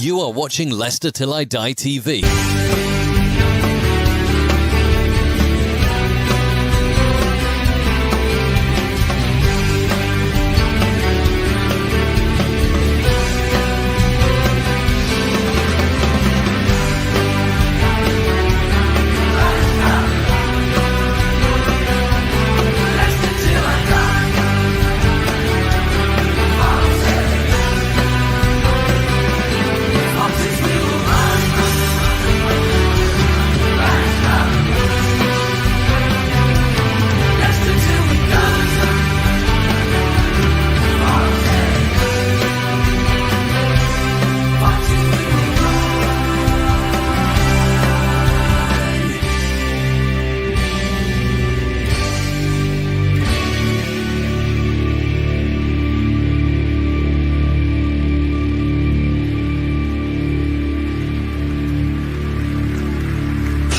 You are watching Leicester Till I Die TV.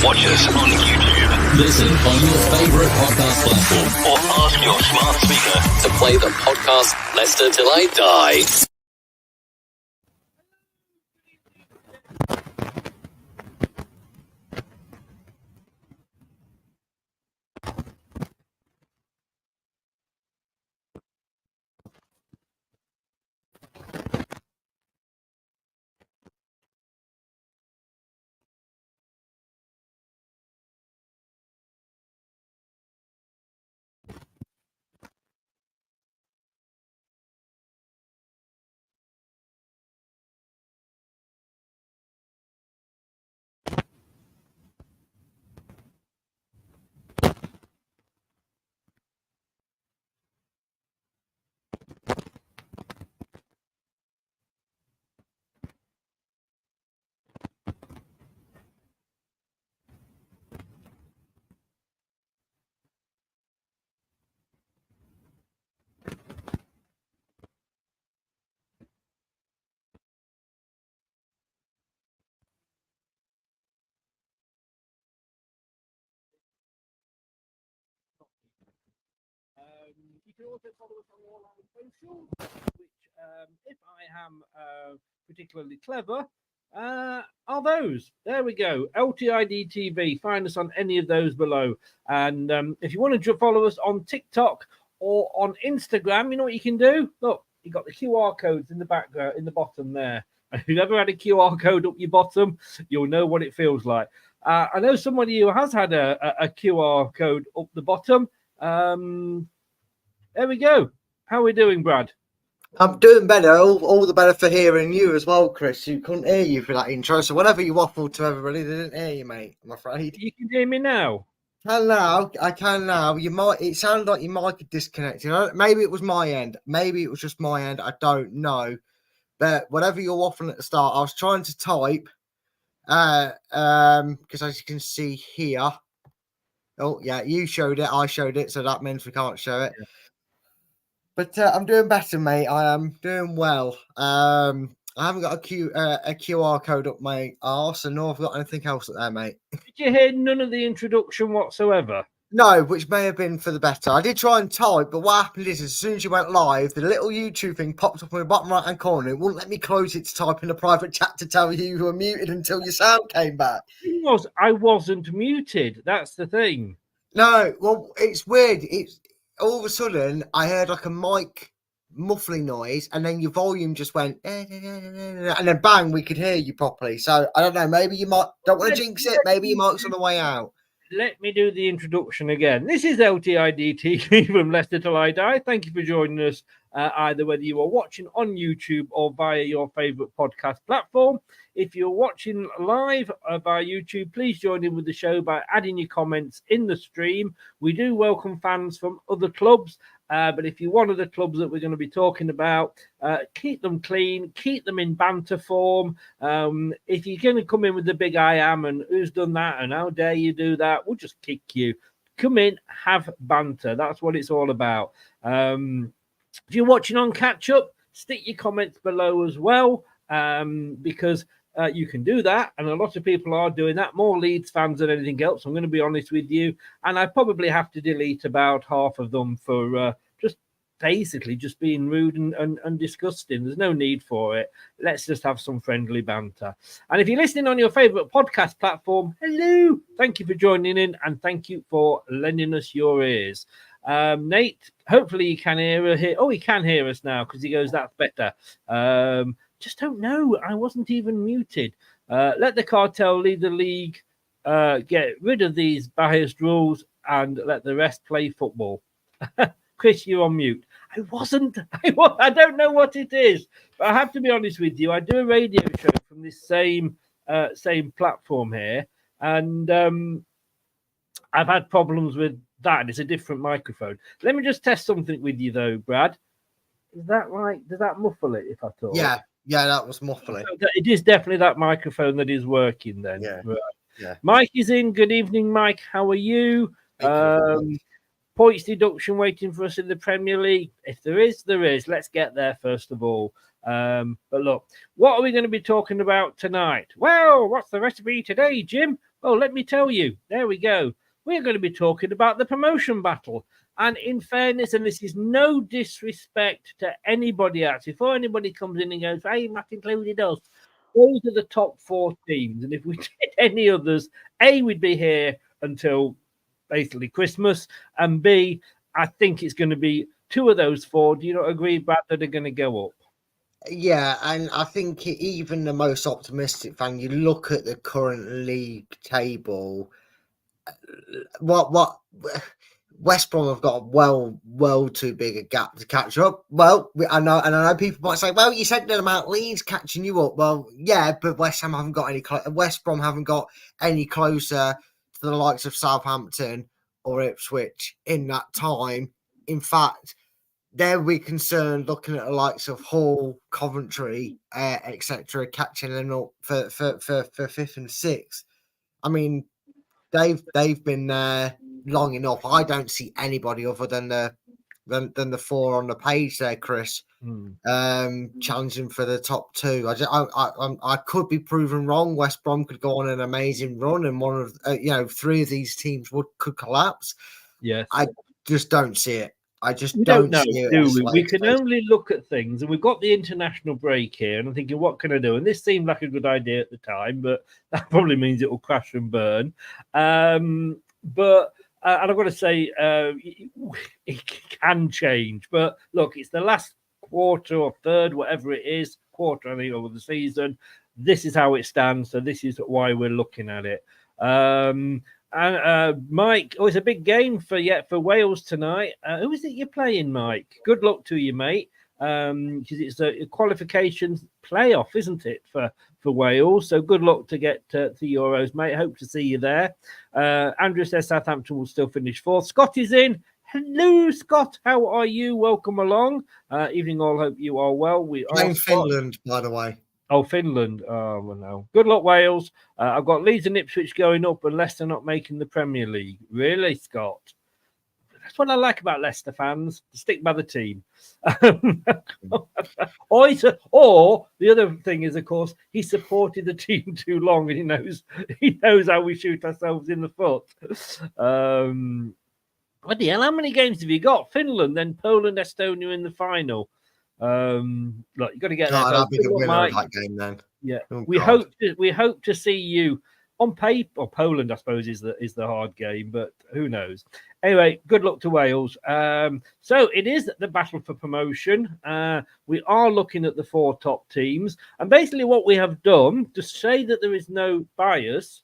Watch us on YouTube. Listen on your favourite podcast platform. Or ask your smart speaker To play the podcast Leicester Till I Die. You can also follow us on all our socials, which, if I am particularly clever, are those. There we go. LTID TV. Find us on any of those below. And if you want to follow us on TikTok or on Instagram, you know what you can do? Look, you got the QR codes in the background, in the bottom there. If you've ever had a QR code up your bottom, you'll know what it feels like. I know somebody who has had a QR code up the bottom. There we go. How are we doing, Brad? I'm doing better. All the better for hearing you as well, Chris. You couldn't hear you for that intro, so whatever you waffled to everybody, they didn't hear you, mate. I'm afraid. You can hear me now. I can now. You might. It sounded like you might have disconnected. Maybe it was my end. Maybe it was just my end. I don't know. But whatever you're waffling at the start, I was trying to type. Because as you can see here. Oh yeah, you showed it. I showed it, so that means we can't show it. Yeah. But I'm doing better, mate. I am doing well. I haven't got a QR code up my arse, and nor have I got anything else up there, mate. Did you hear none of the introduction whatsoever? No, which may have been for the better. I did try and type, but what happened is as soon as you went live, the little YouTube thing popped up in the bottom right-hand corner. It wouldn't let me close it to type in a private chat to tell you were muted until your sound came back. I wasn't muted. That's the thing. No, well, it's weird. It's all of a sudden I heard like a mic muffling noise, and then your volume just went, and then bang, we could hear you properly. So I don't know. Maybe you might don't want to jinx it. Maybe your mic's on the way out. Let me do the introduction again. This is LTID TV from Leicester Till I Die. Thank you for joining us, either whether you are watching on YouTube or via your favourite podcast platform. If you're watching live via YouTube, please join in with the show by adding your comments in the stream. We do welcome fans from other clubs, but if you're one of the clubs that we're going to be talking about, keep them clean, keep them in banter form. If you're going to come in with the big I am and who's done that and how dare you do that, we'll just kick you. Come in, have banter. That's what it's all about. If you're watching on catch up, stick your comments below as well, because you can do that, and a lot of people are doing that, more Leeds fans than anything else. I'm going to be honest with you, and I probably have to delete about half of them for just basically just being rude and disgusting. There's no need for it. Let's just have some friendly banter. And if you're listening on your favorite podcast platform, hello, thank you for joining in, and thank you for lending us your ears. Nate, hopefully you can hear. He can hear us now because he goes, that's better. Just don't know. I wasn't even muted. Let the cartel lead the league. Get rid of these biased rules and let the rest play football. Chris, you're on mute. I wasn't. I don't know what it is, but I have to be honest with you. I do a radio show from this same platform here, and I've had problems with that. It's a different microphone. Let me just test something with you, though, Brad. Is that right? Does that muffle it if I talk? Yeah, that was muffling. So it is definitely that microphone that is working then. Yeah. Right. Yeah. Mike is in. Good evening, Mike. How are you? Points deduction waiting for us in the Premier League. If there is, there is. Let's get there first of all. But look, what are we going to be talking about tonight? Well, what's the recipe today, Jim? Well, let me tell you. There we go. We're going to be talking about the promotion battle. And in fairness, and this is no disrespect to anybody else, before anybody comes in and goes, hey, not included us, those are the top 4 teams. And if we did any others, A, we'd be here until basically Christmas, and B, I think it's going to be 2 of those 4. Do you not agree, Brad, that are going to go up? Yeah, and I think even the most optimistic fan, you look at the current league table, what West Brom have got well too big a gap to catch up. Well, I know people might say, well, you said that about Leeds catching you up. Well, yeah, but West Brom haven't got any closer to the likes of Southampton or Ipswich in that time. In fact, they'll be concerned looking at the likes of Hull, Coventry, etc., catching them up for 5th and 6th. I mean, they've been there long enough. I don't see anybody other than the 4 on the page there, Chris, challenging for the top 2. I could be proven wrong. West Brom could go on an amazing run, and one of 3 of these teams could collapse. Yes, I just don't see it. I just we don't know, see it. do we? We can only look at things, and we've got the international break here, and I'm thinking, what can I do? And this seemed like a good idea at the time, but that probably means it will crash and burn. And I've got to say, it can change. But look, it's the last quarter or third, whatever it is, quarter, I think, over the season. This is how it stands, so this is why we're looking at it. And Mike, it's a big game for Wales tonight. Who is it you're playing, Mike? Good luck to you, mate. Because it's a qualifications playoff, isn't it, for Wales? So good luck to get to Euros, mate. Hope to see you there. Andrew says Southampton will still finish 4th. Scott is in. Hello, Scott. How are you? Welcome along. Evening all. Hope you are well. We are in Finland, by the way. Oh, Finland. Oh, well, no. Good luck, Wales. I've got Leeds and Ipswich going up and Leicester not making the Premier League. Really, Scott? That's what I like about Leicester fans. Stick by the team. Or the other thing is, of course, he supported the team too long, and he knows how we shoot ourselves in the foot. What the hell? How many games have you got? Finland, then Poland, Estonia in the final. Look, you got to get that. I'll be the winner of that game then. Yeah, we hope to see you on paper. Or Poland, I suppose, is the hard game, but who knows? Anyway, good luck to Wales. So it is the battle for promotion. We are looking at the 4 top teams, and basically what we have done to say that there is no bias,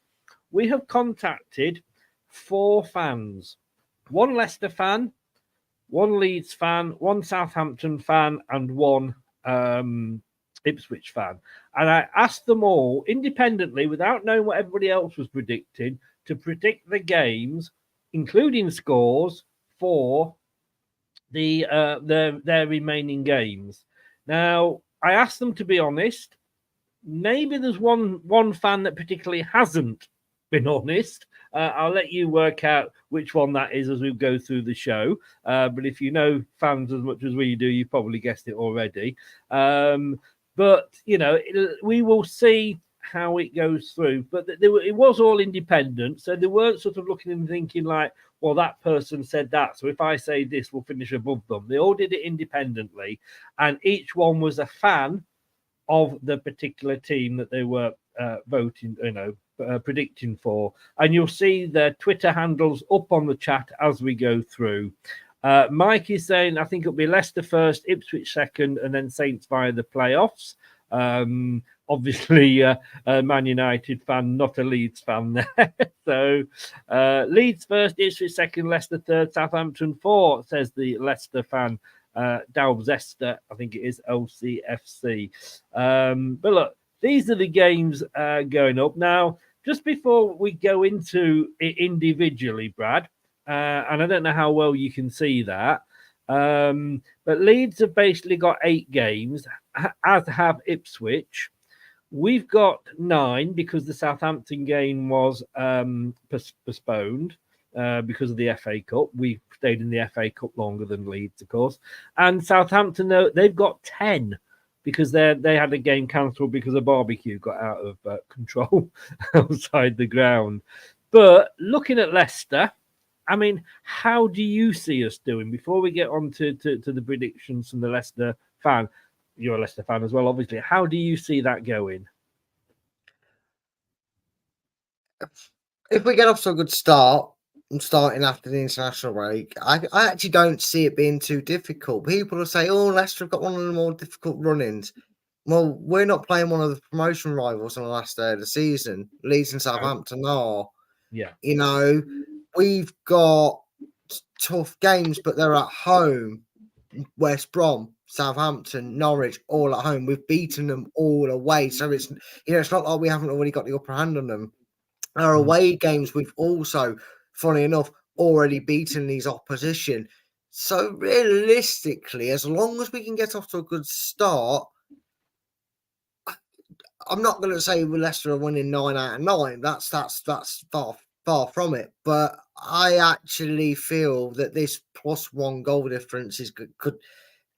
we have contacted 4 fans: 1 Leicester fan, 1 Leeds fan, 1 Southampton fan, and 1 Ipswich fan. And I asked them all independently, without knowing what everybody else was predicting, to predict the games, including scores, for their remaining games. Now, I asked them to be honest. Maybe there's one fan that particularly hasn't been honest. I'll let you work out which one that is as we go through the show. But if you know fans as much as we do, you've probably guessed it already. But, we will see how it goes through. But it was all independent, so they weren't sort of looking and thinking like, well, that person said that, so if I say this, we'll finish above them. They all did it independently, and each one was a fan of the particular team that they were voting, predicting for. And you'll see their Twitter handles up on the chat as we go through. Mike is saying, I think it'll be Leicester first, Ipswich second, and then Saints via the playoffs. Obviously, a Man United fan, not a Leeds fan there. So Leeds first, Ipswich second, Leicester third, Southampton fourth, says the Leicester fan. Dalzester, I think it is lcfc. But look, these are the games going up now. Just before we go into it individually, Brad, and I don't know how well you can see that, but Leeds have basically got 8 games, as have Ipswich. We've got 9 because the Southampton game was postponed. Because of the FA Cup. We stayed in the FA Cup longer than Leeds, of course. And Southampton, though, they've got 10 because they had a game cancelled because a barbecue got out of control outside the ground. But looking at Leicester, I mean, how do you see us doing? Before we get on to the predictions from the Leicester fan, you're a Leicester fan as well, obviously. How do you see that going? If we get off to a good start, starting after the international break, I actually don't see it being too difficult. People will say, oh, Leicester have got one of the more difficult run-ins. Well, we're not playing one of the promotion rivals on the last day of the season. Leeds and Southampton are. Yeah. You know, we've got tough games, but they're at home. West Brom, Southampton, Norwich, all at home. We've beaten them all away. So it's not like we haven't already got the upper hand on them. Our away games, we've also, funny enough, already beaten these opposition. So realistically, as long as we can get off to a good start, I'm not going to say Leicester are winning 9 out of 9. That's far from it. But I actually feel that this +1 goal difference is could.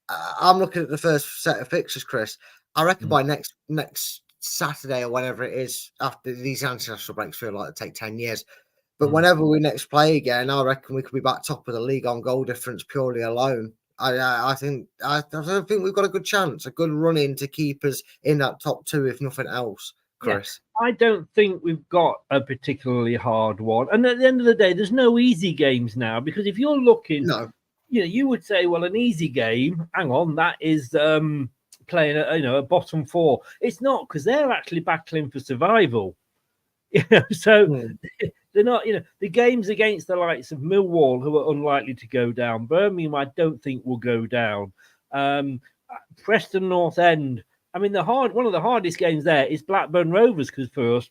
I'm looking at the first set of fixtures, Chris. I reckon by next Saturday or whenever it is, after these international breaks feel like they take 10 years. But whenever we next play again, I reckon we could be back top of the league on goal difference purely alone. I think we've got a good chance, a good run in to keep us in that top 2, if nothing else, Chris. Yeah, I don't think we've got a particularly hard one. And at the end of the day, there's no easy games now, because if you're looking, you would say, well, an easy game, hang on, that is playing a bottom 4. It's not, because they're actually battling for survival. So they're not, the games against the likes of Millwall, who are unlikely to go down. Birmingham, I don't think will go down. Preston North End. I mean, one of the hardest games there is Blackburn Rovers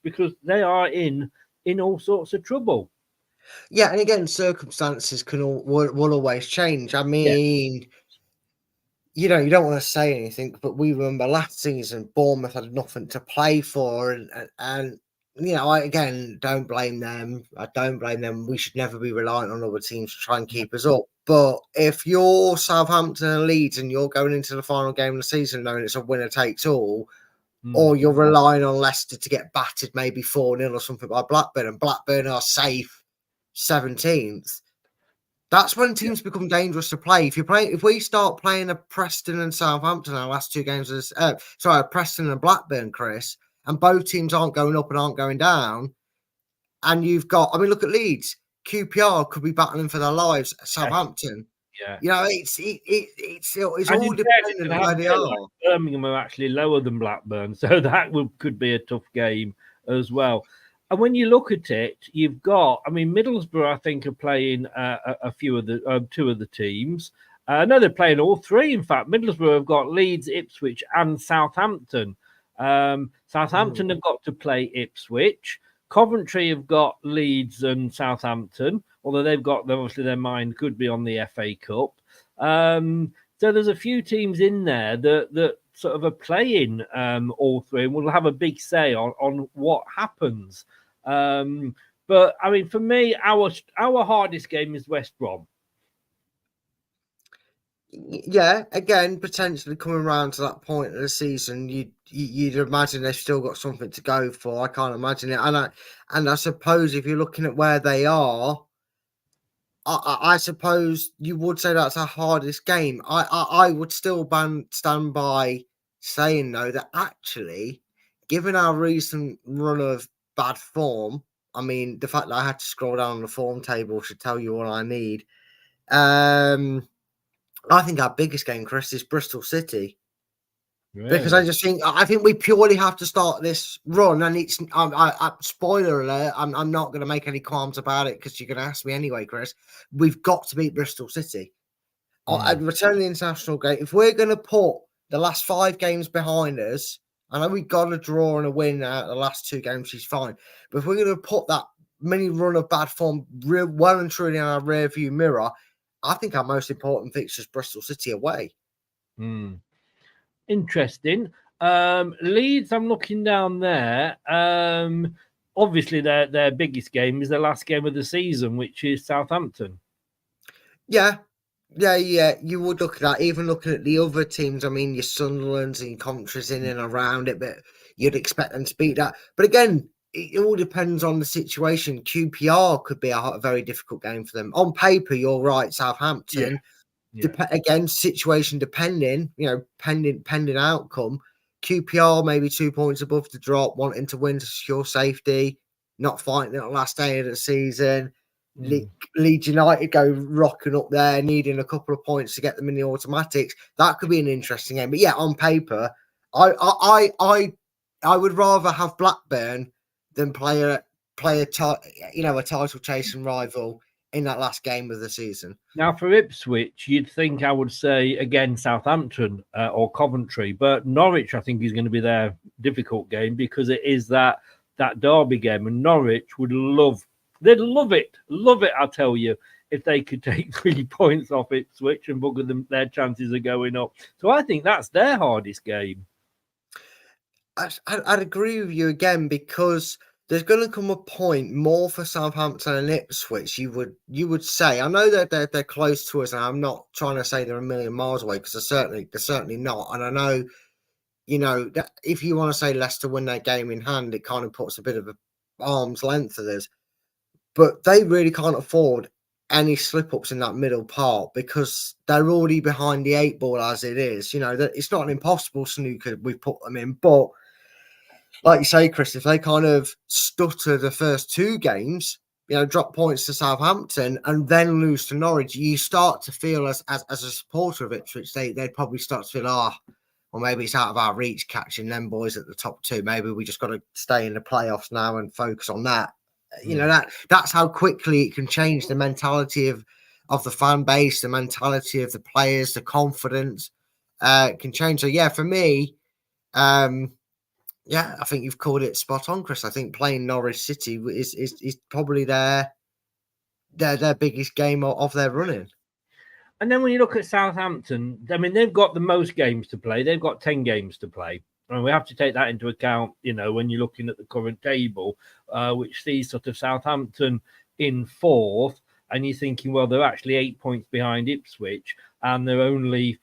because they are in all sorts of trouble. Yeah, and again, circumstances will always change. I mean, you don't want to say anything, but we remember last season Bournemouth had nothing to play for, and I again don't blame them. I don't blame them. We should never be reliant on other teams to try and keep us up. But if you're Southampton and Leeds and you're going into the final game of the season knowing it's a winner takes all, or you're relying on Leicester to get battered maybe 4-0 or something by Blackburn, and Blackburn are safe 17th, that's when teams become dangerous to play. If we start playing a Preston and Southampton our last 2 games, Preston and Blackburn, Chris, and both teams aren't going up and aren't going down, and you've got, look at Leeds. QPR could be battling for their lives at Southampton. Yeah. It's all dependent on where they are. Birmingham are actually lower than Blackburn, so that could be a tough game as well. And when you look at it, you've got, Middlesbrough, I think, are playing a few of the 2 of the teams. No, they're playing all 3. In fact, Middlesbrough have got Leeds, Ipswich, and Southampton. Southampton have got to play Ipswich. Coventry have got Leeds and Southampton, although they've got, obviously, their mind could be on the FA Cup. So there's a few teams in there that sort of are playing all 3 and will have a big say on what happens. But for me, our hardest game is West Brom. Yeah, again, potentially coming around to that point of the season, you'd imagine they've still got something to go for. I can't imagine it, and I suppose if you're looking at where they are, I suppose you would say that's our hardest game. I would still stand by saying though that actually, given our recent run of bad form, I mean the fact that I had to scroll down the form table should tell you what I need. I think our biggest game, Chris, is Bristol City. Because Really? I think we purely have to start this run, and it's spoiler alert. I'm not going to make any qualms about it because you're going to ask me anyway, Chris. We've got to beat Bristol City. And return the international game. If we're going to put the last 5 games behind us, I know we've got a draw and a win out of the last 2 games. She's fine, but if we're going to put that mini run of bad form well and truly in our rear view mirror, I think our most important fixture is Bristol City away. Interesting. Leeds, I'm looking down there. Obviously, their biggest game is the last game of the season, which is Southampton. Yeah. You would look at that. Even looking at the other teams, I mean, your Sunderlands and your Coventry's in and around it, but you'd expect them to beat that. But again, it all depends on the situation. QPR could be a very difficult game for them. On paper, you're right, Southampton. Yeah. Again, situation depending, pending outcome. QPR maybe 2 points above the drop, wanting to win to secure safety, not fighting it on the last day of the season. Leeds United go rocking up there, needing a couple of points to get them in the automatics. That could be an interesting game. But yeah, on paper, I would rather have Blackburn than play a title chasing rival in that last game of the season. Now, for Ipswich, you'd think I would say again Southampton or Coventry, but Norwich I think is going to be their difficult game because it is that derby game, and Norwich would they'd love it, I tell you, if they could take 3 points off Ipswich and bugger them, their chances of going up. So I think that's their hardest game. I'd agree with you again because there's going to come a point more for Southampton and Ipswich. You would say, I know that they're close to us, and I'm not trying to say they're a million miles away because they're certainly not. And I know, that if you want to say Leicester win their game in hand, it kind of puts a bit of an arm's length of this. But they really can't afford any slip ups in that middle part because they're already behind the 8 ball as it is. That it's not an impossible snooker we've put them in, but like you say, Chris, if they kind of stutter the first 2 games, drop points to Southampton and then lose to Norwich, you start to feel as a supporter of Ipswich, they'd probably start to feel, well, maybe it's out of our reach catching them boys at the top 2. Maybe we just got to stay in the playoffs now and focus on that. That's how quickly it can change the mentality of the fan base, the mentality of the players, the confidence can change. So yeah, for me, yeah, I think you've called it spot on, Chris. I think playing Norwich City is probably their biggest game of their running. And then when you look at Southampton, I mean, they've got the most games to play. They've got 10 games to play. And we have to take that into account, when you're looking at the current table, which sees sort of Southampton in 4th. And you're thinking, well, they're actually 8 points behind Ipswich and they're only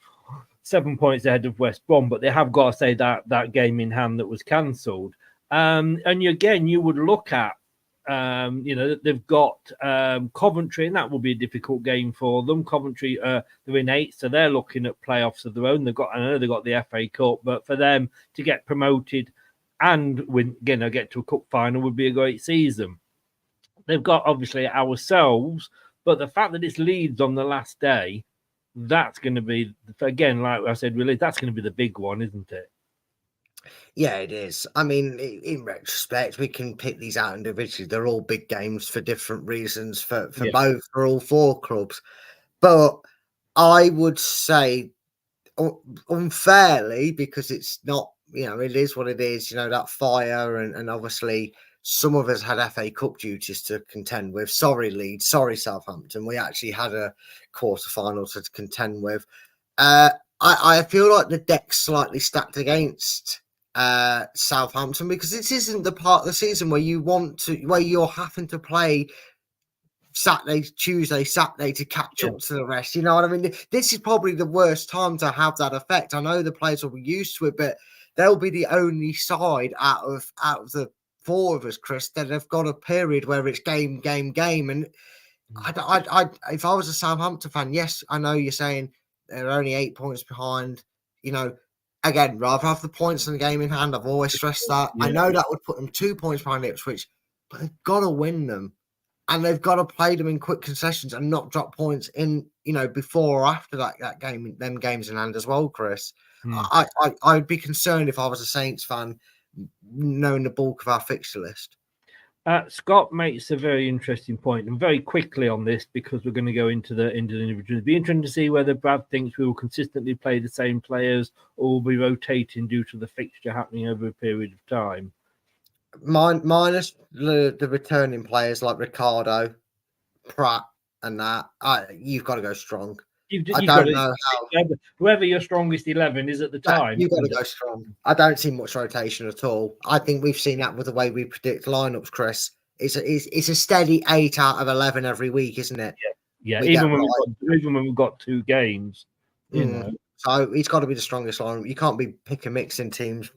7 points ahead of West Brom. But they have got to say that game in hand that was cancelled. And you would look at, they've got Coventry, and that will be a difficult game for them. Coventry, they're in 8th, so they're looking at playoffs of their own. I know they've got the FA Cup, but for them to get promoted and win, get to a cup final would be a great season. They've got obviously ourselves, but the fact that it's Leeds on the last day, that's going to be, again, like I said, really, that's going to be the big one, isn't it? Yeah, it is. I mean, in retrospect, we can pick these out individually. They're all big games for different reasons for all 4 clubs. But I would say unfairly, because it's not, it is what it is, that fire and obviously some of us had FA Cup duties to contend with. Sorry, Leeds. Sorry, Southampton. We actually had a quarter-final to contend with. I feel like the deck's slightly stacked against Southampton because this isn't the part of the season where you're having to play Tuesday, Saturday to catch up to the rest. You know what I mean? This is probably the worst time to have that effect. I know the players will be used to it, but they'll be the only side out of the four of us, Chris, that have got a period where it's game. And if I was a Southampton fan, yes, I know you're saying they're only 8 points behind. You know, again, rather have the points in the game in hand. I've always stressed that. I know that would put them 2 points behind Ipswich, but they've got to win them. And they've got to play them in quick concessions and not drop points in, before or after that game, them games in hand as well, Chris. I'd be concerned if I was a Saints fan, knowing the bulk of our fixture list. Scott makes a very interesting point, and very quickly on this, because we're going to go into the individual. It'd be interesting to see whether Brad thinks we will consistently play the same players or will be rotating due to the fixture happening over a period of time. Minus the returning players like Ricardo, Pratt, and that, you've got to go strong. I don't know how. Whoever your strongest 11 is at the time. You've got to go strong. I don't see much rotation at all. I think we've seen that with the way we predict lineups, Chris. It's a steady 8 out of 11 every week, isn't it? Yeah. Even when we've got 2 games, you know. So he's got to be the strongest lineup. You can't be pick and mixing teams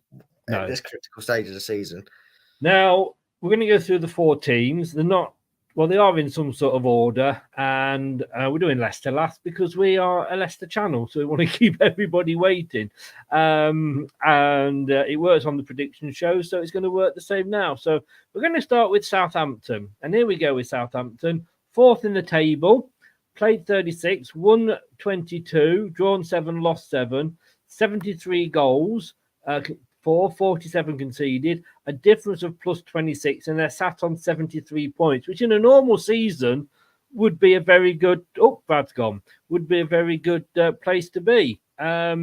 at this critical stage of the season. Now, we're going to go through the 4 teams. They are in some sort of order, and we're doing Leicester last because we are a Leicester channel, so we want to keep everybody waiting. And it works on the prediction show, so it's going to work the same now. So we're going to start with Southampton, and here we go with Southampton. 4th in the table, played 36, won 22, drawn 7, lost 7, 73 goals, 47 conceded, a difference of plus 26, and they're sat on 73 points, which in a normal season would be a very good. Brad's gone. Would be a very good place to be. But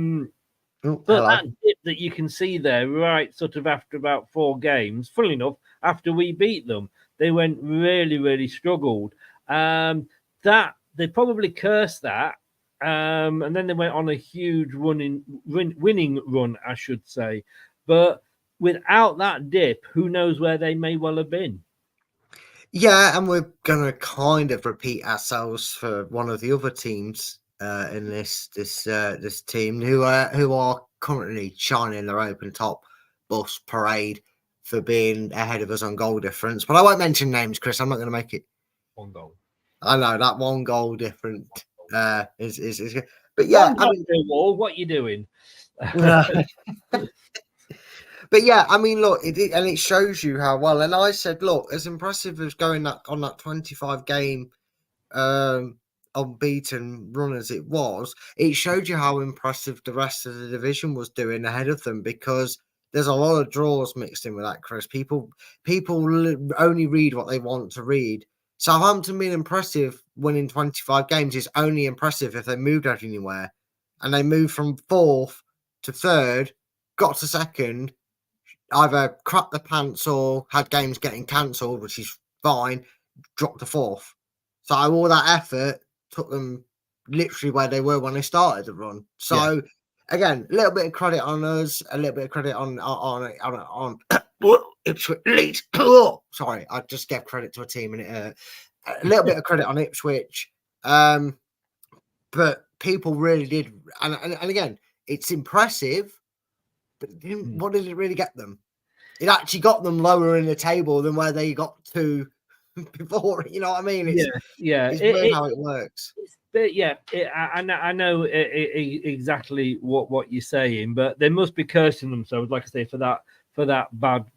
that dip that you can see there, right, sort of after about 4 games, funnily enough, after we beat them, they went really, really struggled. That they probably cursed that. And then they went on a huge winning run, I should say. But without that dip, who knows where they may well have been? Yeah, and we're going to kind of repeat ourselves for one of the other teams in this team who are currently shining their open top bus parade for being ahead of us on goal difference. But I won't mention names, Chris. I'm not going to make it 1 goal. I know that 1 goal different is good. But yeah, what are you doing? But yeah, I mean, look, it shows you how well. And I said, look, as impressive as going on that 25 game unbeaten run as it was, it showed you how impressive the rest of the division was doing ahead of them, because there's a lot of draws mixed in with that, Chris. People only read what they want to read. Southampton being impressive winning 25 games is only impressive if they moved anywhere. And they moved from 4th to 3rd, got to 2nd, either crapped the pants or had games getting cancelled, which is fine, dropped to 4th. So all that effort took them literally where they were when they started the run. So again, a little bit of credit on us, a little bit of credit on Ipswich. Leeds. Sorry, I just gave credit to a team and it hurt. A little bit of credit on Ipswich. But people really did. And again, it's impressive, but what did it really get them? It actually got them lower in the table than where they got to before. You know what I mean? It's weird how it works. I know exactly what you're saying, but they must be cursing themselves, like I say, for that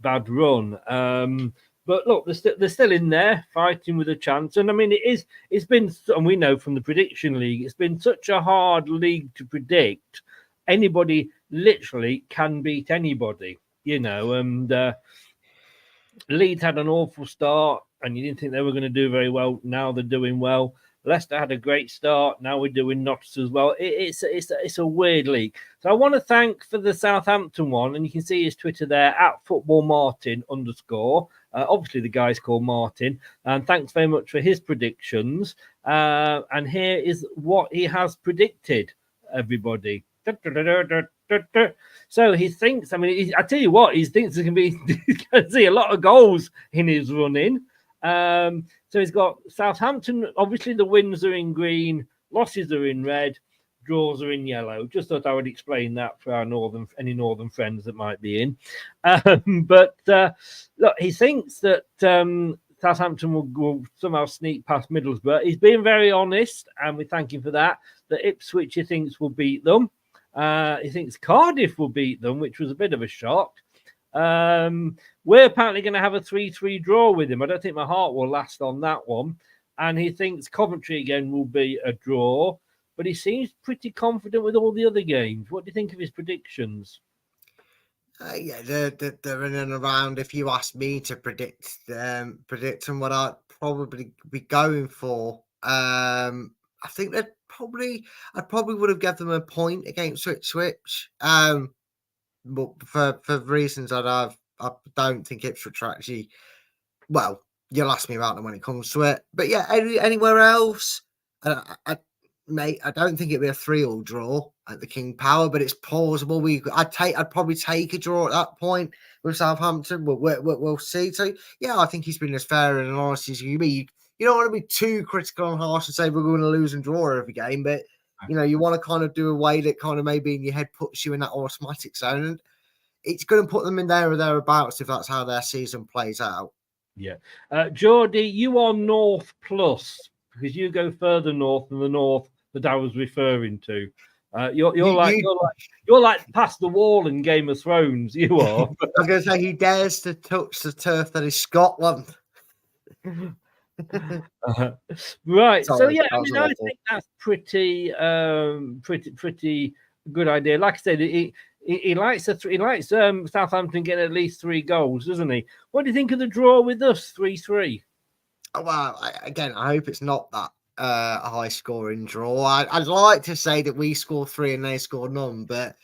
bad run. But look, they're still in there fighting with a chance. And I mean, it's been, and we know from the prediction league, it's been such a hard league to predict. Anybody literally can beat anybody, you know. And Leeds had an awful start, and you didn't think they were going to do very well. Now they're doing well. Leicester had a great start. Now we're doing not as well. It's a weird league. So I want to thank for the Southampton one, and you can see his Twitter there at @footballmartin_. Obviously, the guy's called Martin. And thanks very much for his predictions. And here is what he has predicted, everybody. So he thinks, I mean, I tell you what, he thinks there's going to see a lot of goals in his running. So he's got Southampton. Obviously, the wins are in green, losses are in red, draws are in yellow. Just thought I would explain that for our any northern friends that might be in. But look, he thinks that Southampton will somehow sneak past Middlesbrough. He's been very honest, and we thank him for that. That Ipswich, he thinks, will beat them. He thinks Cardiff will beat them, which was a bit of a shock. We're apparently going to have a 3-3 draw with him. I don't think my heart will last on that one. And he thinks Coventry again will be a draw, but he seems pretty confident with all the other games. What do you think of his predictions? Yeah, they're in and around. If you ask me to predict them, what I'd probably be going for, I think I probably would have given them a point against Ipswich. But for reasons that I don't think Ipswich are actually. Well, you'll ask me about them when it comes to it. But yeah, anywhere else, mate, I don't think it'd be a 3-3 draw at the King Power, but it's plausible. I'd probably take a draw at that point with Southampton. We'll see. So yeah, I think he's been as fair and honest as you be. You don't want to be too critical and harsh and say we're going to lose and draw every game, but you want to kind of do a way that kind of maybe in your head puts you in that automatic zone, and it's going to put them in there or thereabouts if that's how their season plays out. Yeah, Geordie, you are North Plus because you go further north than the north that I was referring to. You're like past the wall in Game of Thrones. You are. I was going to say he dares to touch the turf that is Scotland. Right. Sorry, so yeah, I was mean, I awful. think that's pretty good idea. Like I said, he likes Southampton getting at least 3 goals, doesn't he? What do you think of the draw with us, 3-3? Well, I hope it's not that a high scoring draw. I'd like to say that we score 3 and they score none, but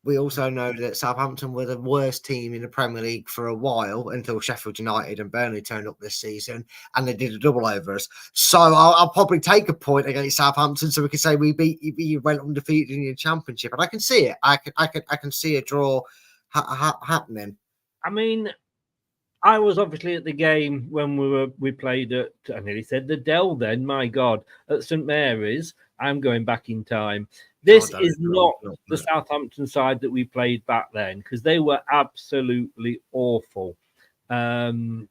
we also know that Southampton were the worst team in the Premier League for a while until Sheffield United and Burnley turned up this season and they did a double over us. So I'll probably take a point against Southampton so we can say we beat you, went undefeated in your championship. And I can see it. I can see a draw happening. I mean, I was obviously at the game when we played at, I nearly said the Dell then, my God, at St Mary's. I'm going back in time. This is not the Southampton side that we played back then because they were absolutely awful. That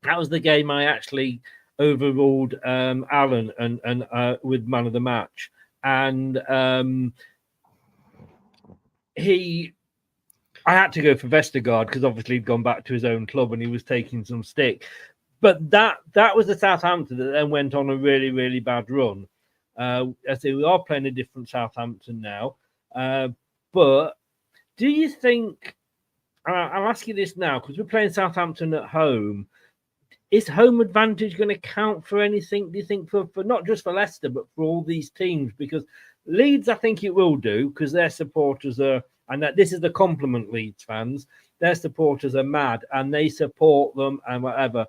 was the game I actually overruled Alan and with man of the match. And I had to go for Vestergaard because obviously he'd gone back to his own club and he was taking some stick. But that was the Southampton that then went on a really, really bad run. I say we are playing a different Southampton now. But do you think, I'll ask you this now, because we're playing Southampton at home, is home advantage going to count for anything, do you think, for not just for Leicester, but for all these teams? Because Leeds, I think it will do, because their supporters are, and that this is the compliment Leeds fans, their supporters are mad, and they support them and whatever.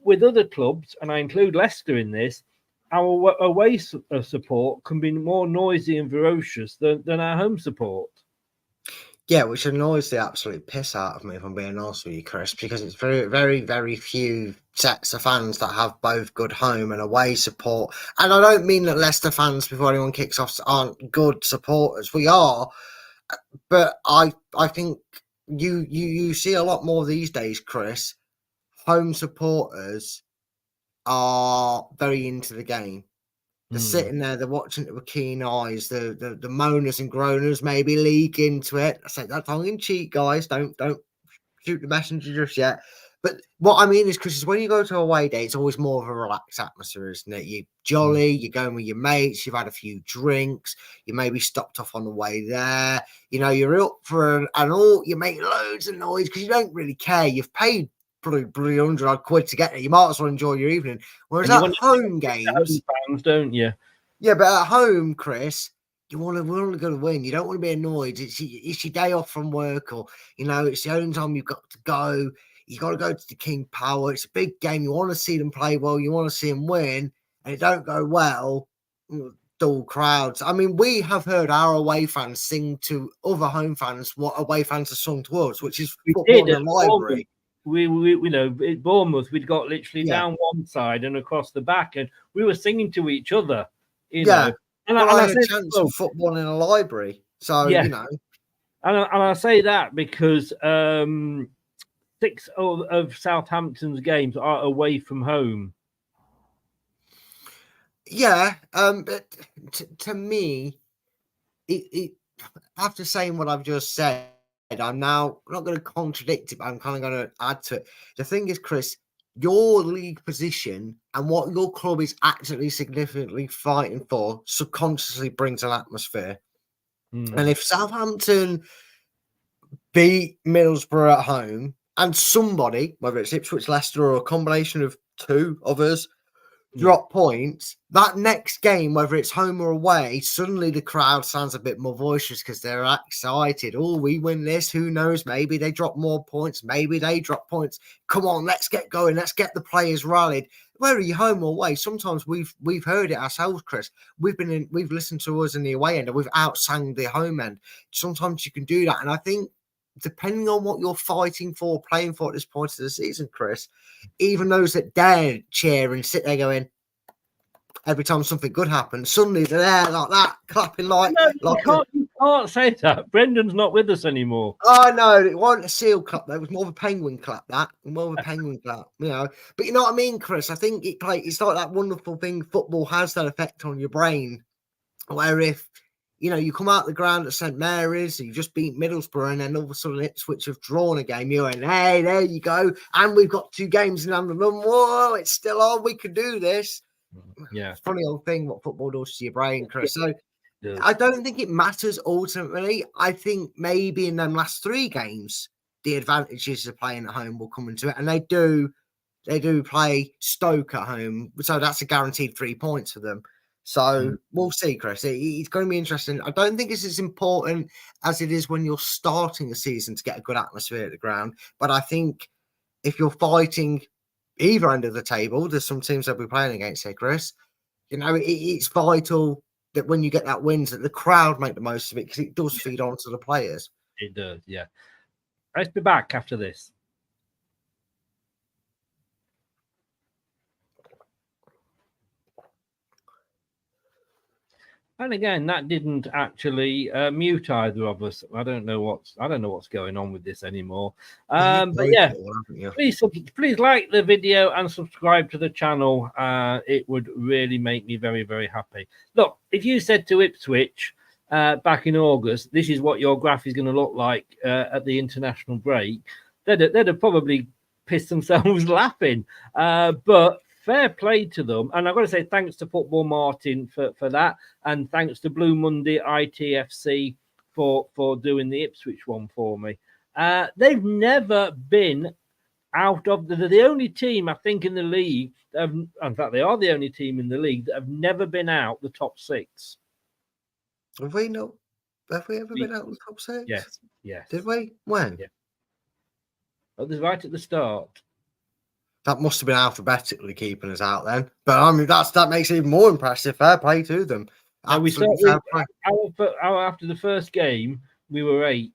With other clubs, and I include Leicester in this, our away support can be more noisy and ferocious than our home support. Yeah, which annoys the absolute piss out of me, if I'm being honest with you, Chris, because it's very, very, very few sets of fans that have both good home and away support. And I don't mean that Leicester fans, before anyone kicks off, aren't good supporters. We are, but I think you see a lot more these days, Chris. Home supporters are very into the game. They're sitting there, they're watching it with keen eyes. The moaners and groaners maybe leak into it. I say that tongue in cheek, guys. Don't shoot the messenger just yet. But what I mean is, Chris, is when you go to a away day, it's always more of a relaxed atmosphere, isn't it? You're jolly, you're going with your mates, you've had a few drinks, you maybe stopped off on the way there. You're up for an all, you make loads of noise because you don't really care. You've paid probably £100 to get there. You might as well enjoy your evening. Whereas at home games, fans, don't you? Yeah, but at home, Chris, we're only going to win. You don't want to be annoyed. It's your day off from work, or it's the only time you've got to go. You got to go to the King Power. It's a big game. You want to see them play well. You want to see them win, and it don't go well. Dull crowds. I mean, we have heard our away fans sing to other home fans what away fans have sung to us, which is football in the library. we you know, at Bournemouth, we'd got literally Yeah. down one side and across the back, and we were singing to each other, you Yeah. know. And Well, I had a said, chance well, of football in a library. So, yeah. you know. And I say that because 6 of Southampton's games are away from home. Yeah. But to me, after saying what I've just said, I'm now not going to contradict it, but I'm kind of going to add to it. The thing is, Chris, your league position and what your club is actually significantly fighting for subconsciously brings an atmosphere. And if Southampton beat Middlesbrough at home and somebody, whether it's Ipswich, Leicester, or a combination of two of us, drop points, that next game, whether it's home or away, suddenly the crowd sounds a bit more boisterous because they're excited. Oh, we win this. Who knows? Maybe they drop more points. Maybe they drop points. Come on, let's get going. Let's get the players rallied. Whether you're home or away, sometimes we've heard it ourselves, Chris. We've listened to us in the away end and we've outsang the home end. Sometimes you can do that. And I think depending on what you're fighting for, playing for at this point of the season, Chris, even those that dare cheer and sit there going, every time something good happens, suddenly they're there like that, clapping like. You can't say that. Brendan's not with us anymore. Oh no, it wasn't a seal clap. That was more of a penguin clap. More of a penguin clap. You know, but you know what I mean, Chris. I think it's like that wonderful thing. Football has that effect on your brain, where if you know, you come out the ground at St Mary's, you just beat Middlesbrough, and then all of a sudden Ipswich have drawn a game. You're in, hey, there you go. And we've got 2 games in under them. Whoa, it's still on. We can do this. Yeah. Funny old thing what football does to your brain, Chris. So Yeah. I don't think it matters ultimately. I think maybe in them last 3 games, the advantages of playing at home will come into it. And they do play Stoke at home. So that's a guaranteed 3 points for them. So we'll see, Chris. It's going to be interesting. I don't think it's as important as it is when you're starting a season to get a good atmosphere at the ground. But I think if you're fighting either end of the table, there's some teams that we're playing against here, Chris. You know, it's vital that when you get that wins, that the crowd make the most of it because it does feed on to the players. It does, yeah. Let's be back after this. And again, that didn't actually mute either of us. I don't know what's going on with this anymore. But yeah, please like the video and subscribe to the channel. It would really make me very, very happy. Look, if you said to Ipswich back in August, this is what your graph is going to look like at the international break, they'd have probably pissed themselves laughing. But fair play to them. And I've got to say thanks to Football Martin for that. And thanks to Blue Monday ITFC for doing the Ipswich one for me. They've never been out of the only team, I think, in the league. In fact, they are the only team in the league that have never been out the top 6. Have we ever been out of the top 6? Yes. Did we? When? Yeah. Oh, this right at the start. That must have been alphabetically keeping us out then. But I mean, that makes it even more impressive. Fair play to them. We started after the first game, we were 8th.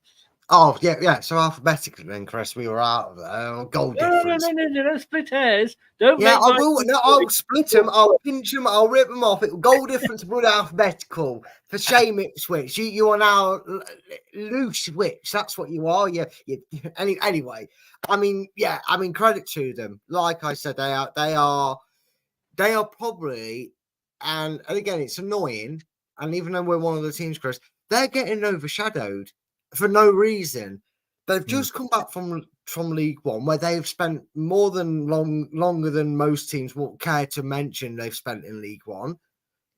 Oh, yeah. So alphabetically then, Chris, we were out of the goal difference. No, don't split hairs. Don't. Yeah, I will. No, I'll split them. I'll pinch them. I'll rip them off. Goal difference would alphabetical. For shame, Ipswich. You are now loose witch. That's what you are. Anyway, I mean, credit to them. Like I said, they are probably, and again, it's annoying. And even though we're one of the teams, Chris, they're getting overshadowed for no reason. They've just come back from League One, where they've spent longer than most teams won't care to mention they've spent in League One.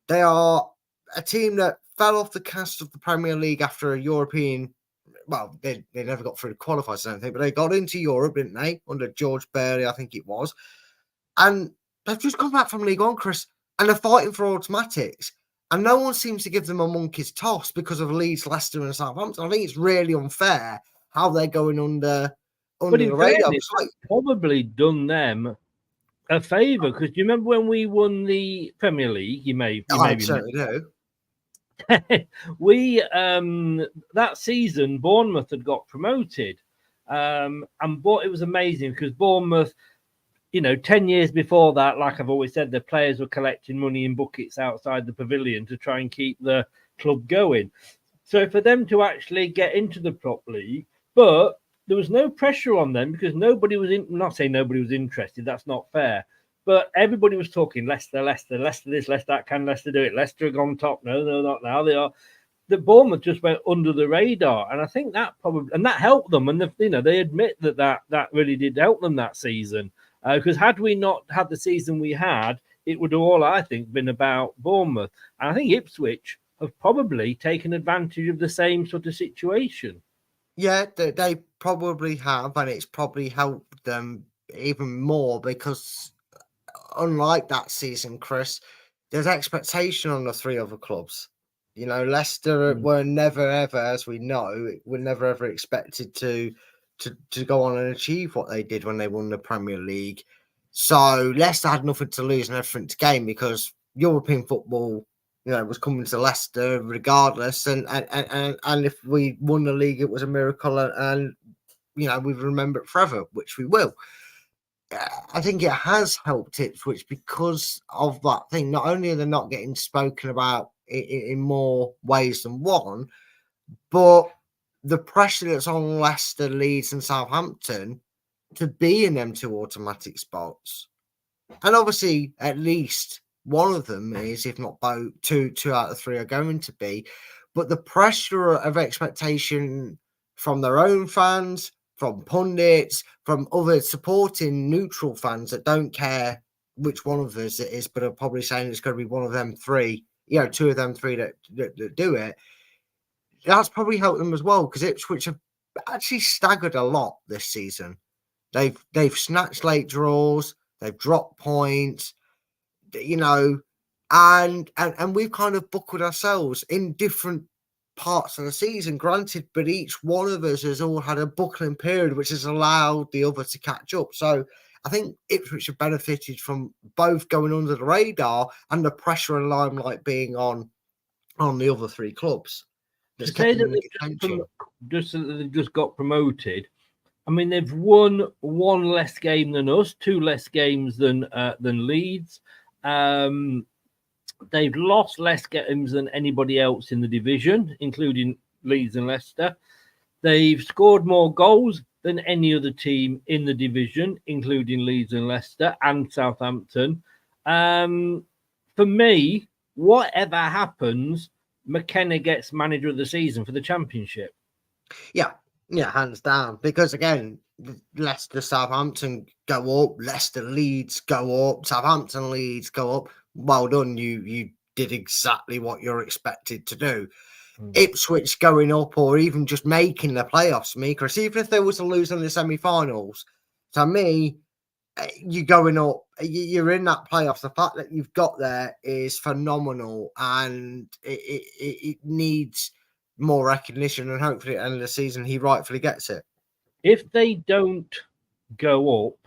They are a team that fell off the cast of the Premier League after a European. Well, they never got through the qualifiers, I don't think, but they got into Europe, didn't they? Under George Burley, I think it was. And they've just come back from League One, Chris, and they're fighting for automatics. And no one seems to give them a monkey's toss because of Leeds, Leicester, and Southampton. I think it's really unfair how they're going under the radar. It's probably done them a favour because you remember when we won the Premier League? You may certainly do. We that season Bournemouth had got promoted, But it was amazing because Bournemouth, 10 years before that, like I've always said, the players were collecting money in buckets outside the pavilion to try and keep the club going. So for them to actually get into the prop league, but there was no pressure on them because nobody was not saying nobody was interested. That's not fair. But everybody was talking Leicester this, Leicester that, can Leicester do it? Leicester have gone top. No, not now. They are. The Bournemouth just went under the radar, and I think that probably that helped them. And they admit that really did help them that season. Because had we not had the season we had, it would have all, I think, been about Bournemouth. And I think Ipswich have probably taken advantage of the same sort of situation. Yeah, they probably have, and it's probably helped them even more because, unlike that season, Chris, there's expectation on the three other clubs. Leicester were never ever, as we know, were never ever expected to go on and achieve what they did when they won the Premier League. So Leicester had nothing to lose and everything to gain because European football, was coming to Leicester regardless. And if we won the league, it was a miracle. And we remember it forever, which we will. I think it has helped Ipswich because of that thing. Not only are they not getting spoken about in more ways than one, but the pressure that's on Leicester, Leeds, and Southampton to be in them two automatic spots. And obviously, at least one of them is, if not both, two out of three are going to be. But the pressure of expectation from their own fans, from pundits, from other supporting neutral fans that don't care which one of us it is, but are probably saying it's going to be one of them three, two of them three that do it. That's probably helped them as well because Ipswich have actually staggered a lot this season. They've snatched late draws, they've dropped points, and we've kind of buckled ourselves in different parts of the season, granted, but each one of us has all had a buckling period which has allowed the other to catch up. So I think Ipswich have benefited from both going under the radar and the pressure and limelight being on the other three clubs. To say that they've just got promoted, I mean, they've won one less game than us, two less games than Leeds. They've lost less games than anybody else in the division, including Leeds and Leicester. They've scored more goals than any other team in the division, including Leeds and Leicester and Southampton. For me, whatever happens, McKenna gets manager of the season for the Championship. Yeah, hands down. Because again, Leicester, Southampton go up, Leicester, Leeds go up, Southampton, Leeds go up. Well done, you did exactly what you're expected to do. Ipswich going up or even just making the playoffs, Chris, even if they were to lose in the semi-finals, to me, you're going up, you're in that playoffs. The fact that you've got there is phenomenal, and it needs more recognition, and hopefully at the end of the season he rightfully gets it. If they don't go up,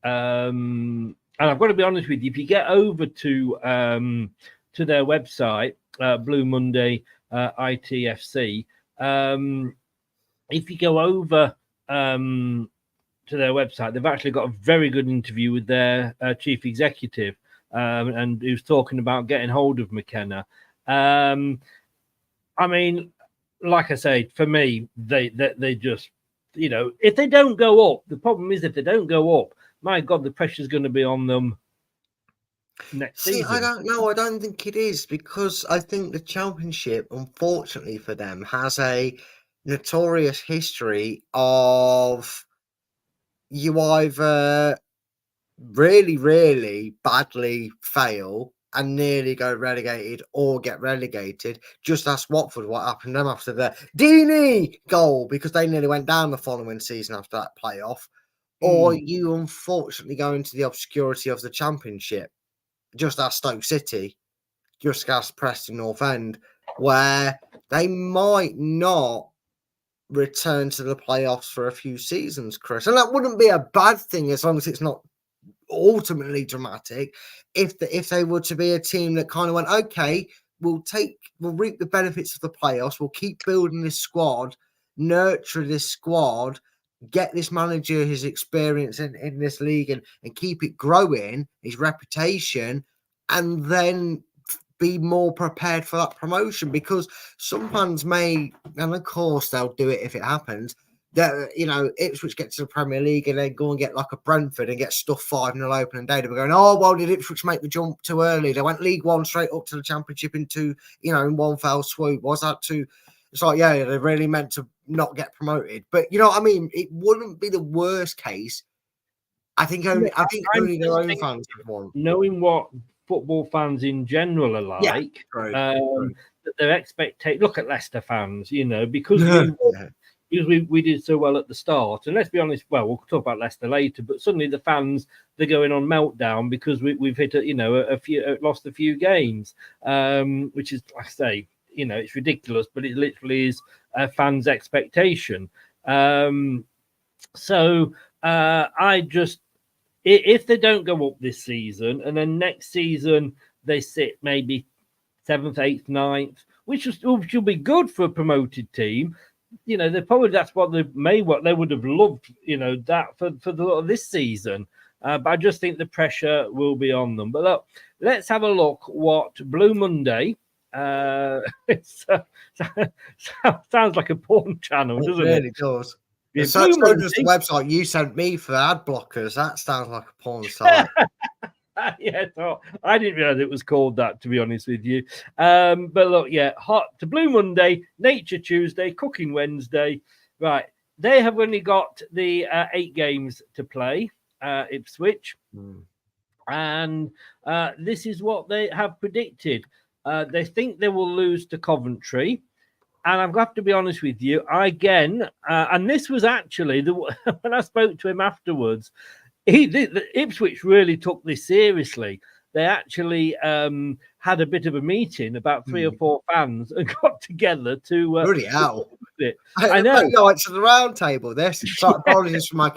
and I've got to be honest with you, if you get over to their website, Blue Monday ITFC, if you go over to their website, they've actually got a very good interview with their chief executive, and who's talking about getting hold of McKenna. I mean, like I say, for me, they just, if they don't go up, the problem is if they don't go up, my God, the pressure's going to be on them next season. I don't know. I don't think it is, because I think the Championship, unfortunately for them, has a notorious history of you either really, really badly fail and nearly go relegated or get relegated. Just ask Watford what happened to them after the Deeney goal, because they nearly went down the following season after that playoff. Or you unfortunately go into the obscurity of the Championship. Just ask Stoke City, just ask Preston North End, where they might not return to the playoffs for a few seasons, Chris. And that wouldn't be a bad thing as long as it's not ultimately dramatic. If they were to be a team that kind of went, okay, we'll reap the benefits of the playoffs, we'll keep building this squad, nurture this squad, get this manager his experience in this league and keep it growing, his reputation, and then be more prepared for that promotion. Because some fans may, and of course they'll do it if it happens, that, you know, Ipswich get to the Premier League and then go and get like a Brentford and get stuffed 5-0 opening day. They'll be going, oh, well, did Ipswich make the jump too early? They went League One straight up to the Championship in one fell swoop. Was that too? It's like, yeah, they really meant to not get promoted. But you know what I mean? It wouldn't be the worst case. I think only their own fans would want. Knowing what football fans in general are like, their expectation. Look at Leicester fans, you know, because we did so well at the start. And let's be honest, well, we'll talk about Leicester later, but suddenly the fans, they're going on meltdown because we've hit lost a few games, which is, like I say, you know, it's ridiculous, but it literally is a fan's expectation. So I just, if they don't go up this season and then next season they sit maybe 7th, 8th, 9th, which will be good for a promoted team. You know, that's what they would have loved, you know, that for this season. But I just think the pressure will be on them. But look, let's have a look what Blue Monday. Sounds like a porn channel, doesn't it? Really does. Yeah, so does the website you sent me for ad blockers. That sounds like a porn site. Yeah, so I didn't realize it was called that, to be honest with you. But look, yeah, hot to Blue Monday, Nature Tuesday, Cooking Wednesday. Right, they have only got the 8 games to play, Ipswich, and this is what they have predicted. They think they will lose to Coventry. And I've got to be honest with you, again, and this was actually when I spoke to him afterwards, the Ipswich really took this seriously. They actually had a bit of a meeting, about 3 or 4 fans, and got together to. Bloody hell! I know. It's to the round table. This. So apologies for my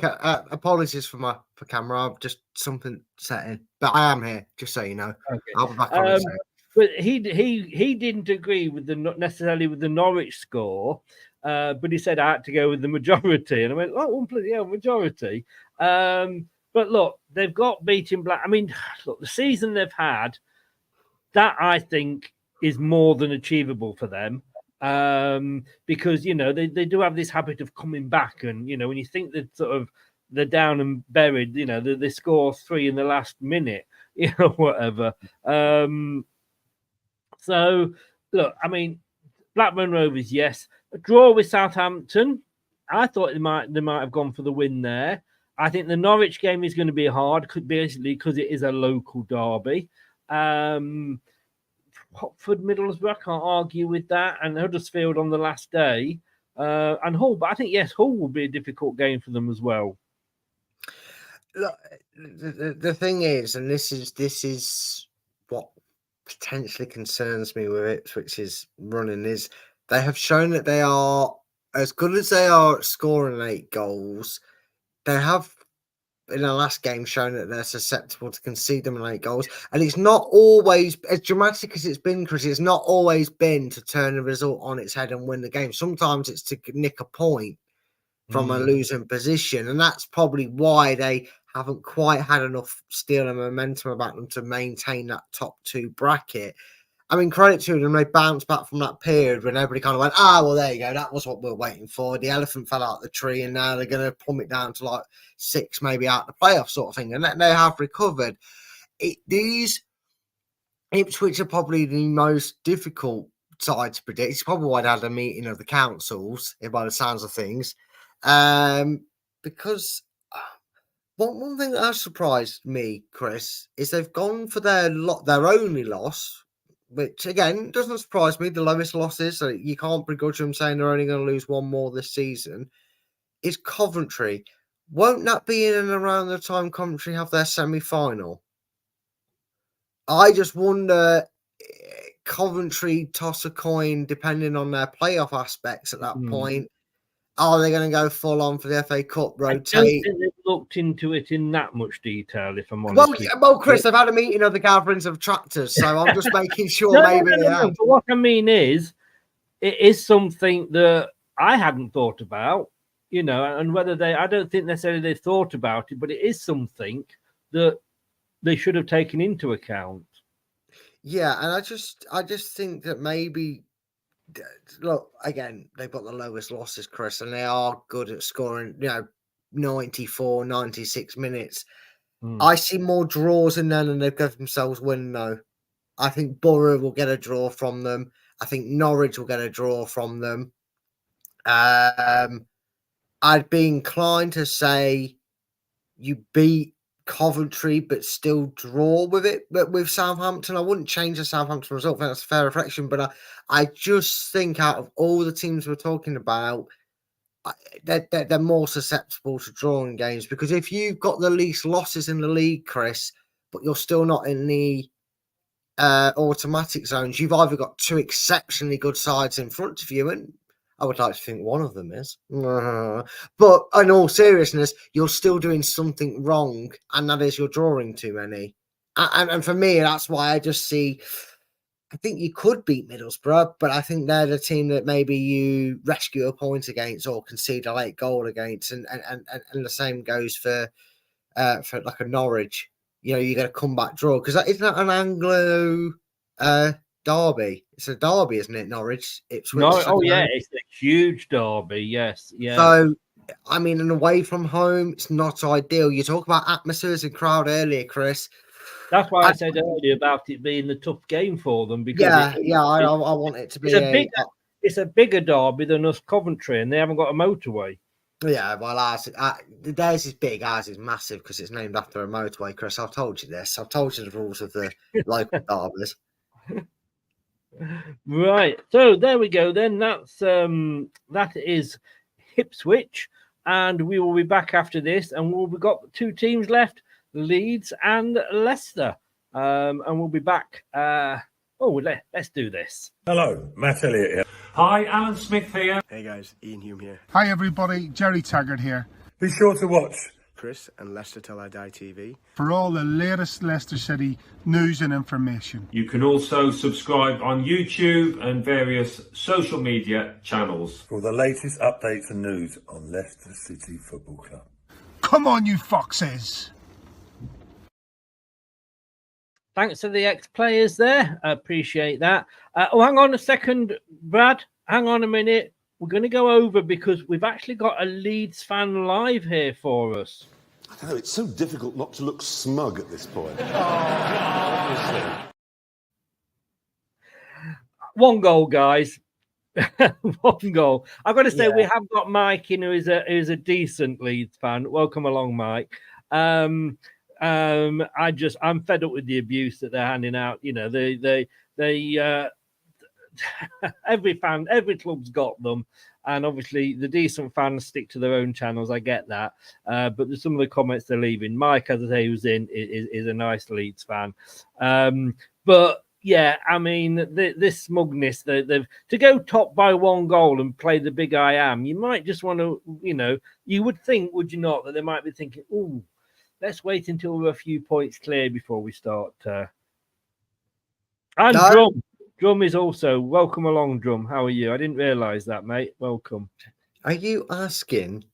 for camera. I've just something set in, but I am here, just so you know. Okay. I'll be back on in a second. But he didn't agree with necessarily with the Norwich score, but he said I had to go with the majority, and I went, oh, bloody hell, majority. But look, they've got beaten Black. I mean, look, the season they've had, that I think is more than achievable for them, because you know they do have this habit of coming back, and you know when you think that they're down and buried, you know they score 3 in the last minute, you know, whatever. So, look, I mean, Blackburn Rovers, yes. A draw with Southampton. I thought they might have gone for the win there. I think the Norwich game is going to be hard, basically because it is a local derby. Watford, Middlesbrough, I can't argue with that. And Huddersfield on the last day. And Hull, but I think, yes, Hull will be a difficult game for them as well. Look, the thing is, and this is what potentially concerns me with Ipswich's running, is they have shown that they are as good as they are at scoring 8 goals. They have in the last game shown that they're susceptible to concede them 8 goals, and it's not always as dramatic as it's been, Chris. It's not always been to turn the result on its head and win the game. Sometimes it's to nick a point from a losing position, and that's probably why they haven't quite had enough steel and momentum about them to maintain that top 2 bracket. I mean, credit to them, they bounced back from that period when everybody kind of went, well, there you go, that was what we were waiting for. The elephant fell out of the tree, and now they're going to plummet down to like 6, maybe out the playoff sort of thing, and they have recovered. These Ipswich are probably the most difficult side to predict. It's probably why they had a meeting of the councils, by the sounds of things, because one thing that has surprised me, Chris, is they've gone for their only loss, which again doesn't surprise me. The lowest losses, so you can't begrudge them saying they're only going to lose 1 more this season, is Coventry. Won't that be in and around the time Coventry have their semi-final? I just wonder, Coventry toss a coin depending on their playoff aspects at that point. Are they going to go full on for the FA Cup, rotate? I don't think they've looked into it in that much detail, if I'm honest. Well, Chris, they've had a meeting of the gatherings of tractors, so I'm just making sure no, But what I mean is, it is something that I hadn't thought about, and whether I don't think necessarily they thought about it, but it is something that they should have taken into account. Yeah, and I just think that maybe, look, again, they've got the lowest losses, Chris, and they are good at scoring, 94, 96 minutes. I see more draws in there than they've given themselves win, though. I think Borough will get a draw from them. I think Norwich will get a draw from them. I'd be inclined to say you beat Coventry, but still draw with it. But with Southampton, I wouldn't change the Southampton result. I think that's a fair reflection. But I just think out of all the teams we're talking about, they're more susceptible to drawing games, because if you've got the least losses in the league, Chris, but you're still not in the automatic zones, you've either got two exceptionally good sides in front of you, and I would like to think one of them is. But in all seriousness, you're still doing something wrong, and that is you're drawing too many. And for me, that's why I just see, I think you could beat Middlesbrough, but I think they're the team that maybe you rescue a point against or concede a late goal against. And the same goes for like a Norwich. You get a comeback draw, because isn't that an Anglo derby? It's a derby, isn't it? Norwich, Ipswich. No, yeah, it's a huge derby. Yes, yeah. So, I mean, and away from home, it's not ideal. You talk about atmospheres and crowd earlier, Chris. That's why I said earlier about it being a tough game for them, because I want it to be. It's a bigger derby than us Coventry, and they haven't got a motorway. Yeah, well, theirs is big, ours is massive because it's named after a motorway, Chris. I've told you this. I've told you the rules of the local derbies. Right, so there we go. Then that is Ipswich, and we will be back after this, and we've got two teams left: Leeds and Leicester, and we'll be back. Let's do this. Hello, Matt Elliott here. Hi, Alan Smith here. Hey guys, Ian Hume here. Hi everybody, Jerry Taggart here. Be sure to watch Chris and Leicester Till I Die TV for all the latest Leicester City news and information. You can also subscribe on YouTube and various social media channels for the latest updates and news on Leicester City Football Club. Come on, you foxes! Thanks to the ex-players there. I appreciate that. Hang on a second, Brad. Hang on a minute. We're going to go over, because we've actually got a Leeds fan live here for us. I don't know, it's so difficult not to look smug at this point. One goal, guys. One goal. I've got to say, we have got Mike in, who is a decent Leeds fan. Welcome along, Mike. I'm fed up with the abuse that they're handing out. Every club's got them, and obviously the decent fans stick to their own channels. I get that, but there's some of the comments they're leaving. Mike, as I say, who's in, is a nice Leeds fan, but yeah, I mean, this smugness, to go top by one goal and play the big I am. You might just want to, you would think, would you not, that they might be thinking, oh, let's wait until we're a few points clear before we start. And no. Drum is also welcome along. Drum, how are you? I didn't realise that, mate. Welcome. Are you asking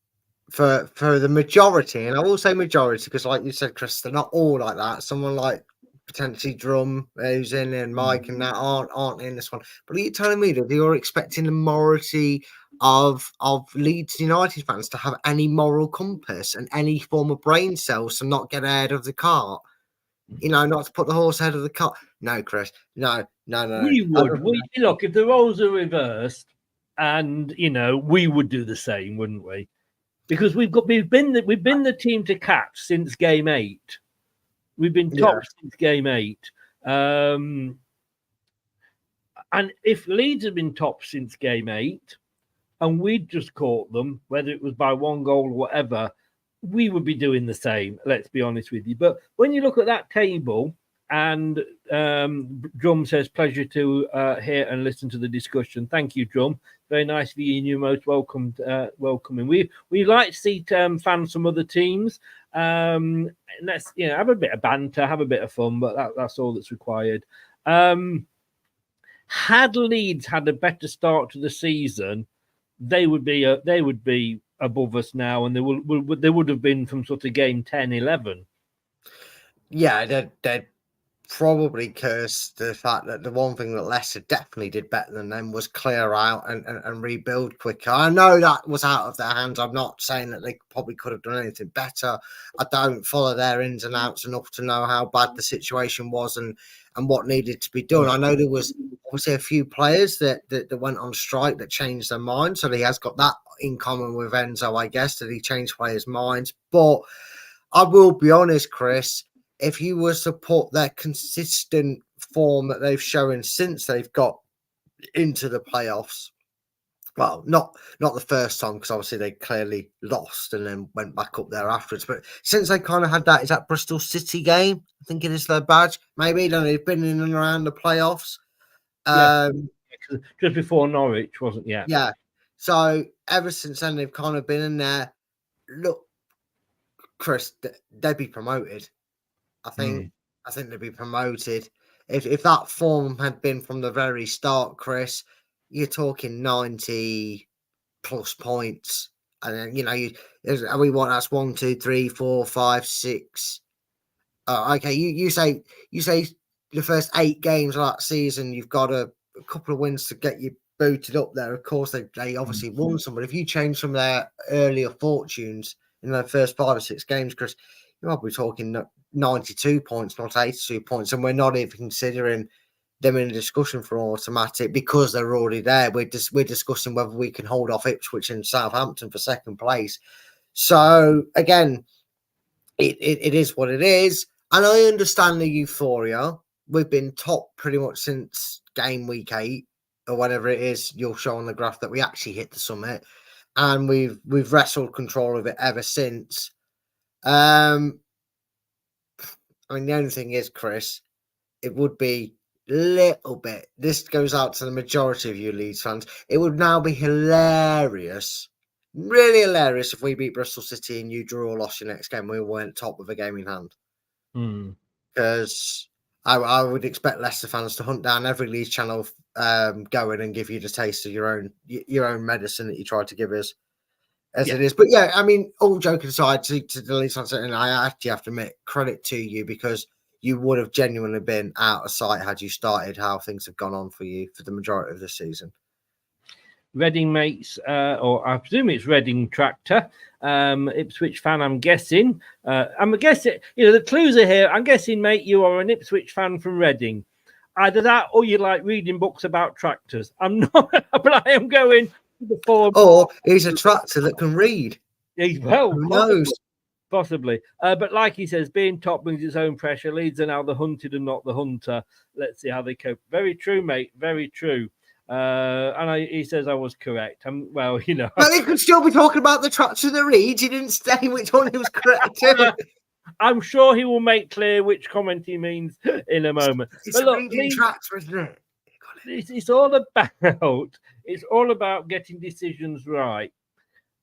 for the majority? And I will say majority because, like you said, Chris, they're not all like that. Someone like potentially Drum, who's in, and Mike, and that aren't in this one. But are you telling me that you're expecting the majority of Leeds United fans to have any moral compass and any form of brain cells to not get ahead of the cart? Not to put the horse ahead of the cart. No, Chris. No. We would. Look, if the roles are reversed, and we would do the same, wouldn't we? Because we've been the team to catch since game 8. We've been top since game 8. And if Leeds have been top since game 8, and we'd just caught them, whether it was by one goal or whatever, we would be doing the same, let's be honest with you. But when you look at that table, and Drum says, pleasure to hear and listen to the discussion. Thank you, Drum. Very nice of you, and you're most welcomed. Welcoming. We like to see fans from other teams. Let's have a bit of banter, have a bit of fun, but that's all that's required. Had Leeds had a better start to the season, they would be above us now, and they would have been from sort of game 10, 11. Yeah, they'd probably curse the fact that the one thing that Leicester definitely did better than them was clear out and rebuild quicker. I know that was out of their hands. I'm not saying that they probably could have done anything better. I don't follow their ins and outs enough to know how bad the situation was and what needed to be done. I know there was obviously a few players that went on strike that changed their mind. So he has got that in common with Enzo, I guess, that he changed players' minds. But I will be honest, Chris, if you were to put their consistent form that they've shown since they've got into the playoffs, well, not the first time, because obviously they clearly lost and then went back up there afterwards. But since they kind of had that, is that Bristol City game? I think it is their badge. Maybe, don't know, they've been in and around the playoffs. Just before Norwich, wasn't it? Yeah. So ever since then, they've kind of been in there. Look, Chris, they'd be promoted. I think they'd be promoted. If that form had been from the very start, Chris, you're talking 90 plus points. And then, that's 1, 2, 3, 4, 5, 6. Okay, you say the first 8 games of that season, you've got a couple of wins to get you booted up there. Of course, they obviously won some, but if you change some of their earlier fortunes in their first 5 or 6 games, Chris, you might be talking 92 points, not 82 points, and we're not even considering them in a discussion for automatic because they're already there. We're discussing whether we can hold off Ipswich and Southampton for second place. So again, it is what it is, and I understand the euphoria. We've been top pretty much since game week 8 or whatever it is. You'll show on the graph that we actually hit the summit, and we've wrestled control of it ever since. I mean, the only thing is, Chris, it would be a little bit. This goes out to the majority of you Leeds fans. It would now be hilarious, really hilarious, if we beat Bristol City and you drew or lost your next game. We weren't top with a game in hand. Because I would expect Leicester fans to hunt down every Leeds channel going and give you the taste of your own medicine that you tried to give us. It is. But yeah, I mean, all joking aside, to the Leeds fans, and I actually have to admit, credit to you, because you would have genuinely been out of sight had you started how things have gone on for you for the majority of the season. Reading mates, or I presume it's Reading Tractor, Ipswich fan, I'm guessing. The clues are here. I'm guessing, mate, you are an Ipswich fan from Reading. Either that or you like reading books about tractors. I'm not, but I am going to the form. Or he's a tractor that can read. Well, who knows? Possibly. But like he says, being top brings its own pressure. Leeds are now the hunted and not the hunter. Let's see how they cope. Very true, mate. Very true. He says I was correct. Well, you know. Well, he could still be talking about the tractor that reads. He didn't say which one he was correct to. I'm sure he will make clear which comment he means in a moment. It's a reading tractor, isn't it? It's all about getting decisions right.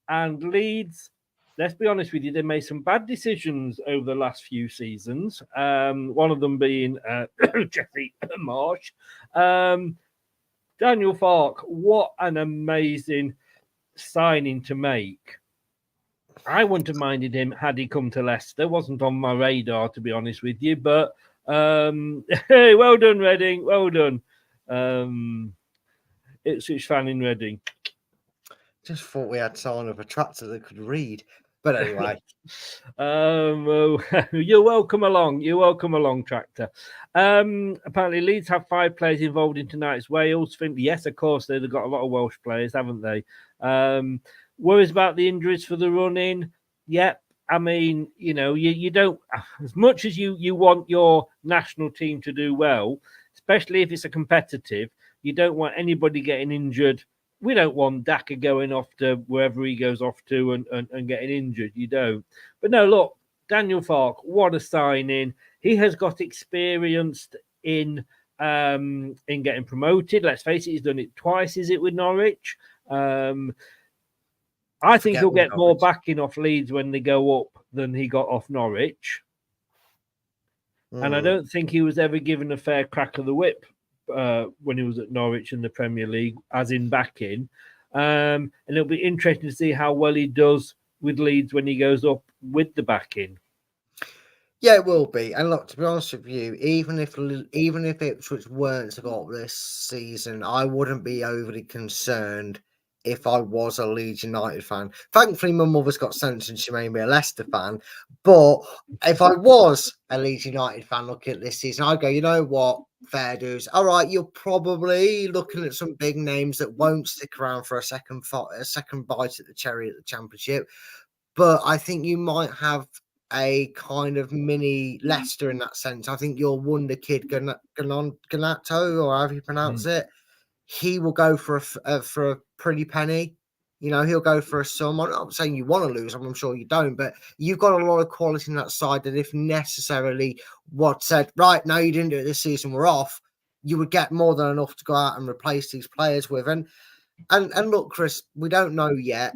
And Leeds, let's be honest with you, they made some bad decisions over the last few seasons. One of them being Jesse Marsh. Daniel Farke, what an amazing signing to make. I wouldn't have minded him had he come to Leicester. Wasn't on my radar, to be honest with you. But hey, well done, Reading. Well done. Ipswich fan in Reading. Just thought we had someone with a tractor that could read. But anyway. You're welcome along. You're welcome along, Tractor. Apparently, Leeds have 5 players involved in tonight's Wales. Yes, of course, they've got a lot of Welsh players, haven't they? Worries about the injuries for the run-in. Yep. I mean, you don't, as much as you want your national team to do well, especially if it's a competitive, you don't want anybody getting injured. We don't want Daka going off to wherever he goes off to and getting injured. You don't. But no, look, Daniel Farke, what a signing. He has got experience in getting promoted. Let's face it, he's done it twice, is it, with Norwich? I think he'll get more backing off Leeds when they go up than he got off Norwich. And I don't think he was ever given a fair crack of the whip when he was at Norwich in the Premier League, as in backing. And it'll be interesting to see how well he does with Leeds when he goes up with the backing. Yeah, it will be. And look, to be honest with you, even if Ipswich weren't to go up this season, I wouldn't be overly concerned if I was a Leeds United fan. Thankfully, my mother's got sense and she made me a Leicester fan. But if I was a Leeds United fan looking at this season, I'd go, you know what, fair dues. All right, you're probably looking at some big names that won't stick around for a second bite at the cherry at the Championship. But I think you might have a kind of mini Leicester in that sense. I think your wonder kid Ganato, or however you pronounce it, he will go for a pretty penny. You know, he'll go for a sum. I'm not saying you want to lose him, I'm sure you don't, but you've got a lot of quality in that side that if necessarily what said, right, now you didn't do it this season, we're off, you would get more than enough to go out and replace these players with. And look, Chris, we don't know yet.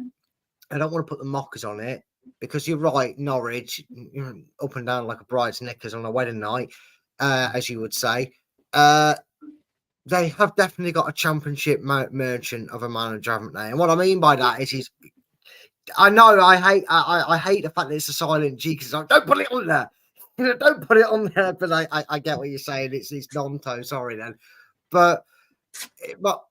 I don't want to put the mockers on it because you're right, Norwich, up and down like a bride's knickers on a wedding night, as you would say. They have definitely got a Championship merchant of a manager, haven't they? And what I mean by that is I know I hate the fact that it's a silent G because don't put it on there. Don't put it on there. But I get what you're saying. It's Nonto. Sorry then. But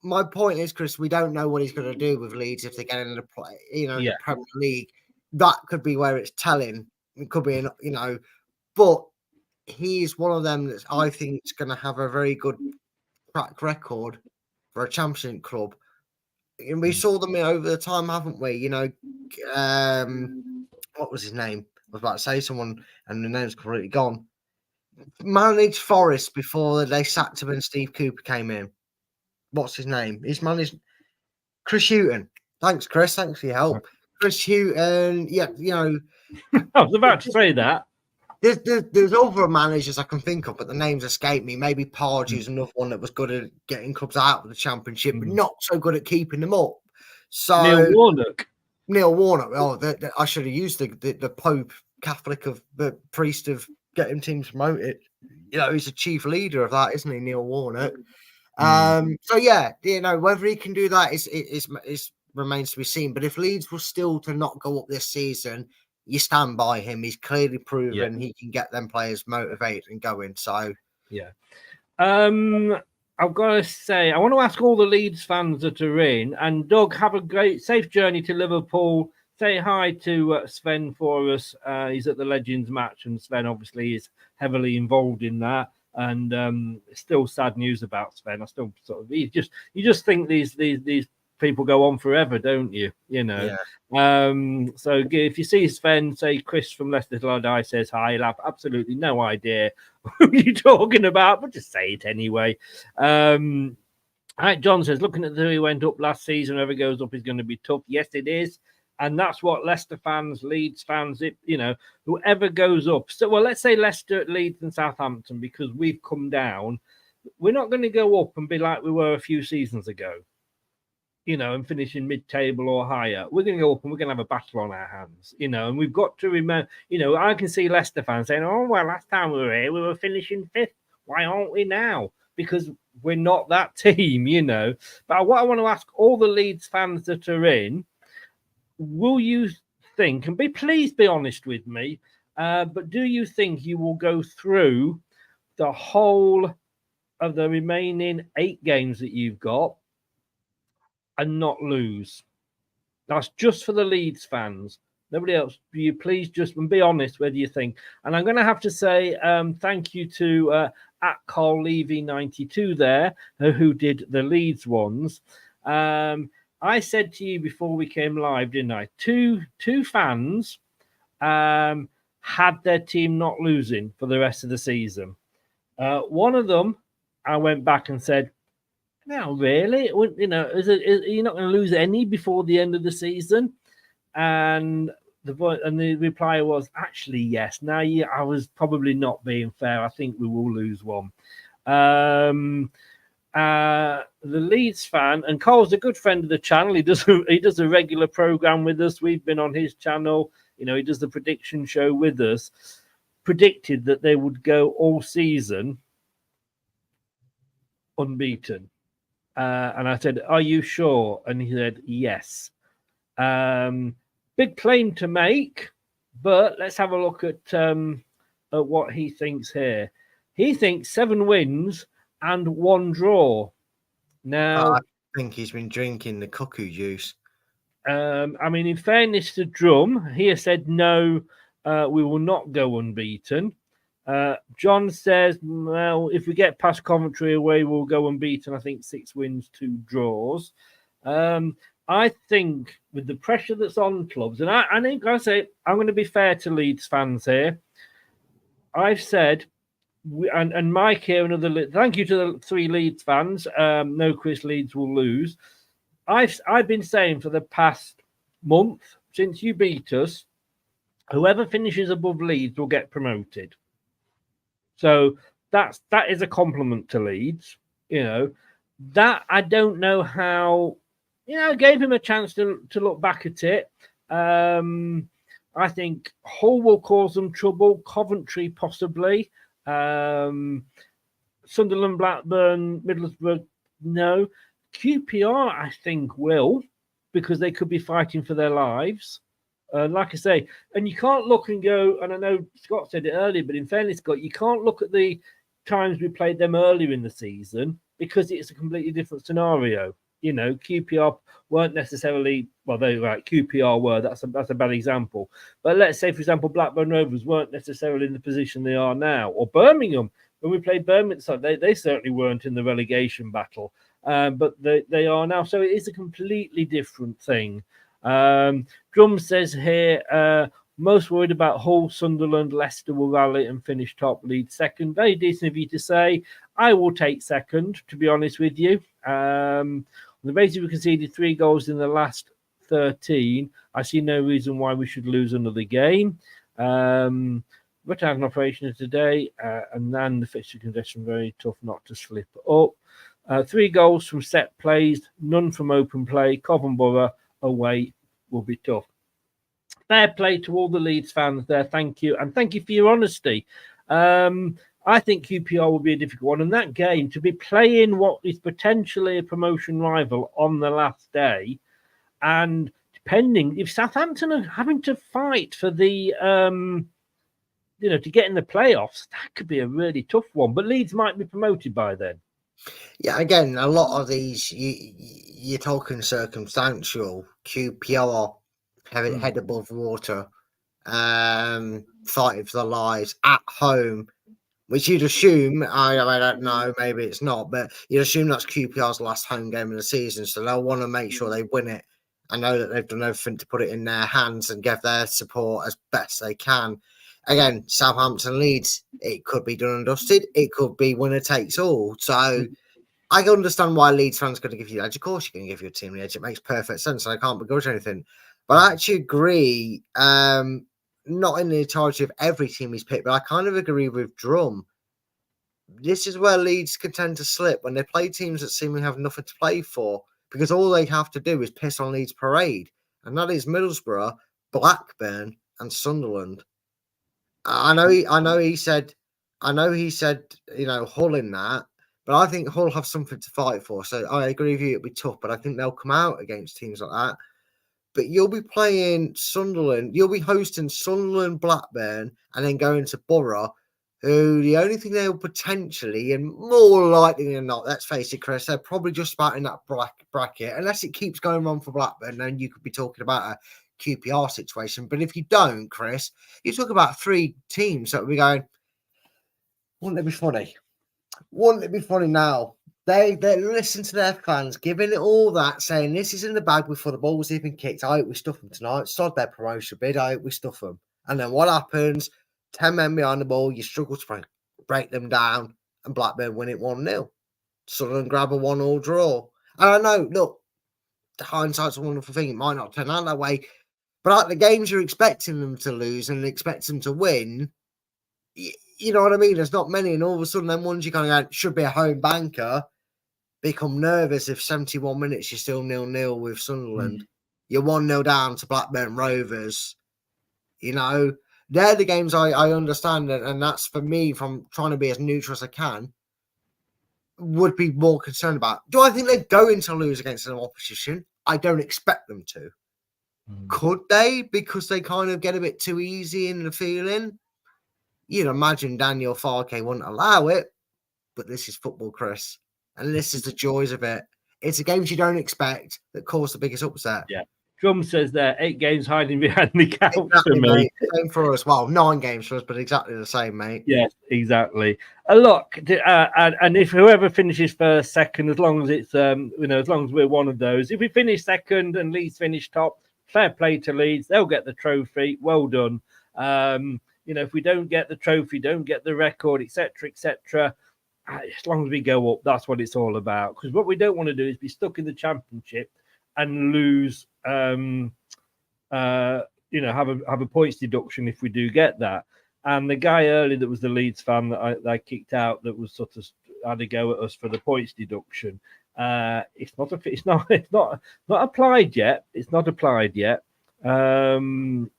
my point is, Chris, we don't know what he's going to do with Leeds if they get into the Premier League. That could be where it's telling. It could be, but he's one of them that I think is going to have a very good track record for a Championship club. And we saw them over the time, haven't we? What was his name? I was about to say someone, and the name's completely gone. Managed Forest before they sacked him and Steve Cooper came in. What's his name? He's managed Chris Hughton. Thanks, Chris. Thanks for your help. Chris Hughton. Yeah, I was about to say that. There's other managers I can think of, but the names escape me. Maybe Pardew's another one that was good at getting clubs out of the Championship, but not so good at keeping them up. So Neil Warnock. Oh, I should have used the Pope Catholic of the priest of getting teams promoted. He's a chief leader of that, isn't he, Neil Warnock? So yeah, whether he can do that is remains to be seen. But if Leeds were still to not go up this season, you stand by him. He's clearly proven he can get them players motivated and going. So yeah. I've got to say, I want to ask all the Leeds fans that are in, and Doug, have a great, safe journey to Liverpool. Say hi to Sven for us. He's at the Legends match, and Sven obviously is heavily involved in that. And still sad news about Sven. I still sort of you just think these people go on forever, don't you? So if you see Sven, say Chris from Leicester Till I Die says hi. He'll have absolutely no idea who you're talking about, but just say it anyway. All right, John says, looking at who he went up last season, whoever goes up is going to be tough. Yes, it is. And that's what Leicester fans, Leeds fans, whoever goes up. So, well, let's say Leicester, Leeds and Southampton, because we've come down. We're not going to go up and be like we were a few seasons ago, and finishing mid-table or higher. We're going to go up and we're going to have a battle on our hands, and we've got to remember, I can see Leicester fans saying, oh, well, last time we were here, we were finishing fifth. Why aren't we now? Because we're not that team, But what I want to ask all the Leeds fans that are in, will you think, and please be honest with me, but do you think you will go through the whole of the remaining 8 games that you've got and not lose? That's just for the Leeds fans. Nobody else. Will you please just be honest whether you think? And I'm going to have to say thank you to at Carl Levy 92 there, who did the Leeds ones. I said to you before we came live, didn't I? Two fans had their team not losing for the rest of the season. One of them, I went back and said, no, really? Are you not going to lose any before the end of the season? And the reply was, actually, yes. Now, I was probably not being fair. I think we will lose one. The Leeds fan, and Carl's a good friend of the channel. He does a regular program with us. We've been on his channel. He does the prediction show with us. Predicted that they would go all season unbeaten. And I said, "Are you sure?" And he said, "Yes." Big claim to make, but let's have a look at what he thinks here. He thinks 7 wins and 1 draw. Now, I think he's been drinking the cuckoo juice. I mean, in fairness to Drum, he has said no, we will not go unbeaten. John says, well, if we get past Coventry away, we'll go unbeaten. I think 6 wins, 2 draws. I think with the pressure that's on clubs, and I think I say I'm going to be fair to Leeds fans here. I've said, and Mike here, another thank you to the 3 Leeds fans. No, Chris, Leeds will lose. I've been saying for the past month since you beat us, whoever finishes above Leeds will get promoted. So that is a compliment to Leeds. You know, that I don't know how. You know, gave him a chance to look back at it. I think Hull will cause them trouble. Coventry possibly. Sunderland, Blackburn, Middlesbrough, no. QPR, I think, will, because they could be fighting for their lives. Like I say, and you can't look and go, and I know Scott said it earlier, but in fairness, Scott, you can't look at the times we played them earlier in the season because it's a completely different scenario. You know, QPR weren't necessarily, well, they were like QPR were, that's a bad example. But let's say, for example, Blackburn Rovers weren't necessarily in the position they are now, or Birmingham. When we played Birmingham, they certainly weren't in the relegation battle, but they are now. So it is a completely different thing. Drum says here, most worried about Hull, Sunderland, Leicester will rally and finish top, Leeds second. Very decent of you to say. I will take second, to be honest with you. On the basis we conceded 3 goals in the last 13, I see no reason why we should lose another game. But I have an operation today, and then the fixture condition very tough not to slip up. 3 goals from set plays, none from open play. Covent Borough away will be tough. Fair play to all the Leeds fans there. Thank you. And thank you for your honesty. I think QPR will be a difficult one. And that game, to be playing what is potentially a promotion rival on the last day, and depending, if Southampton are having to fight for the, to get in the playoffs, that could be a really tough one. But Leeds might be promoted by then. Yeah, again, a lot of these, you're talking circumstantial. QPR head above water, fighting for their lives at home, which you'd assume, I don't know, maybe it's not, but you'd assume that's QPR's last home game of the season, so they'll want to make sure they win it. I know that they've done everything to put it in their hands and give their support as best they can. Again, Southampton Leeds, it could be done and dusted. It could be winner takes all. So I can understand why Leeds fans are going to give you the edge. Of course you're going to give your team the edge. It makes perfect sense, and I can't begrudge anything. But I actually agree, not in the entirety of every team he's picked, but I kind of agree with Drum. This is where Leeds can tend to slip when they play teams that seemingly have nothing to play for, because all they have to do is piss on Leeds' parade, and that is Middlesbrough, Blackburn, and Sunderland. I know he said, Hull in that, but I think Hull have something to fight for. So I agree with you, it'll be tough, but I think they'll come out against teams like that. But you'll be playing Sunderland, you'll be hosting Sunderland, Blackburn, and then going to Borough, who the only thing they'll potentially, and more likely than not, let's face it, Chris, they're probably just about in that bracket. Unless it keeps going wrong for Blackburn, then you could be talking about a QPR situation. But if you don't, Chris, you talk about 3 teams that will be going, wouldn't it be funny? Wouldn't it be funny now? They listen to their fans, giving it all that, saying this is in the bag before the ball was even kicked. I hope we stuff them tonight. Sod their promotion bid. I hope we stuff them. And then what happens? 10 men behind the ball, you struggle to break them down, and Blackburn win it 1-0. Sunderland grab a 1-1 draw. And I know, look, hindsight's a wonderful thing. It might not turn out that way. But like the games you're expecting them to lose and expect them to win, you know what I mean? There's not many. And all of a sudden, them ones you kind of go, should be a home banker, become nervous if 71 minutes you're still 0-0 with Sunderland. You're 1-0 down to Blackburn Rovers. You know, they're the games I understand. And that's for me, from trying to be as neutral as I can. would be more concerned about. Do I think they're going to lose against an opposition? I don't expect them to. Could they? Because they kind of get a bit too easy in the feeling. You'd imagine Daniel Farke wouldn't allow it, but this is football, Chris. And this is the joys of it. It's the games you don't expect that cause the biggest upset. Yeah. Drum says there, 8 games hiding behind the couch Exactly, for me. mate. Same for us. Well, 9 games for us, but exactly the same, mate. Yes, exactly. Look, and if whoever finishes first, second, as long as it's as long as we're one of those. If we finish second and Leeds finish top, fair play to Leeds. They'll get the trophy. Well done. If we don't get the trophy, don't get the record, etc., as long as we go up, that's what it's all about. Because what we don't want to do is be stuck in the Championship and lose. Have a points deduction if we do get that. And the guy earlier that was the Leeds fan that I kicked out, that was sort of had a go at us for the points deduction. It's not applied yet. It's not applied yet. John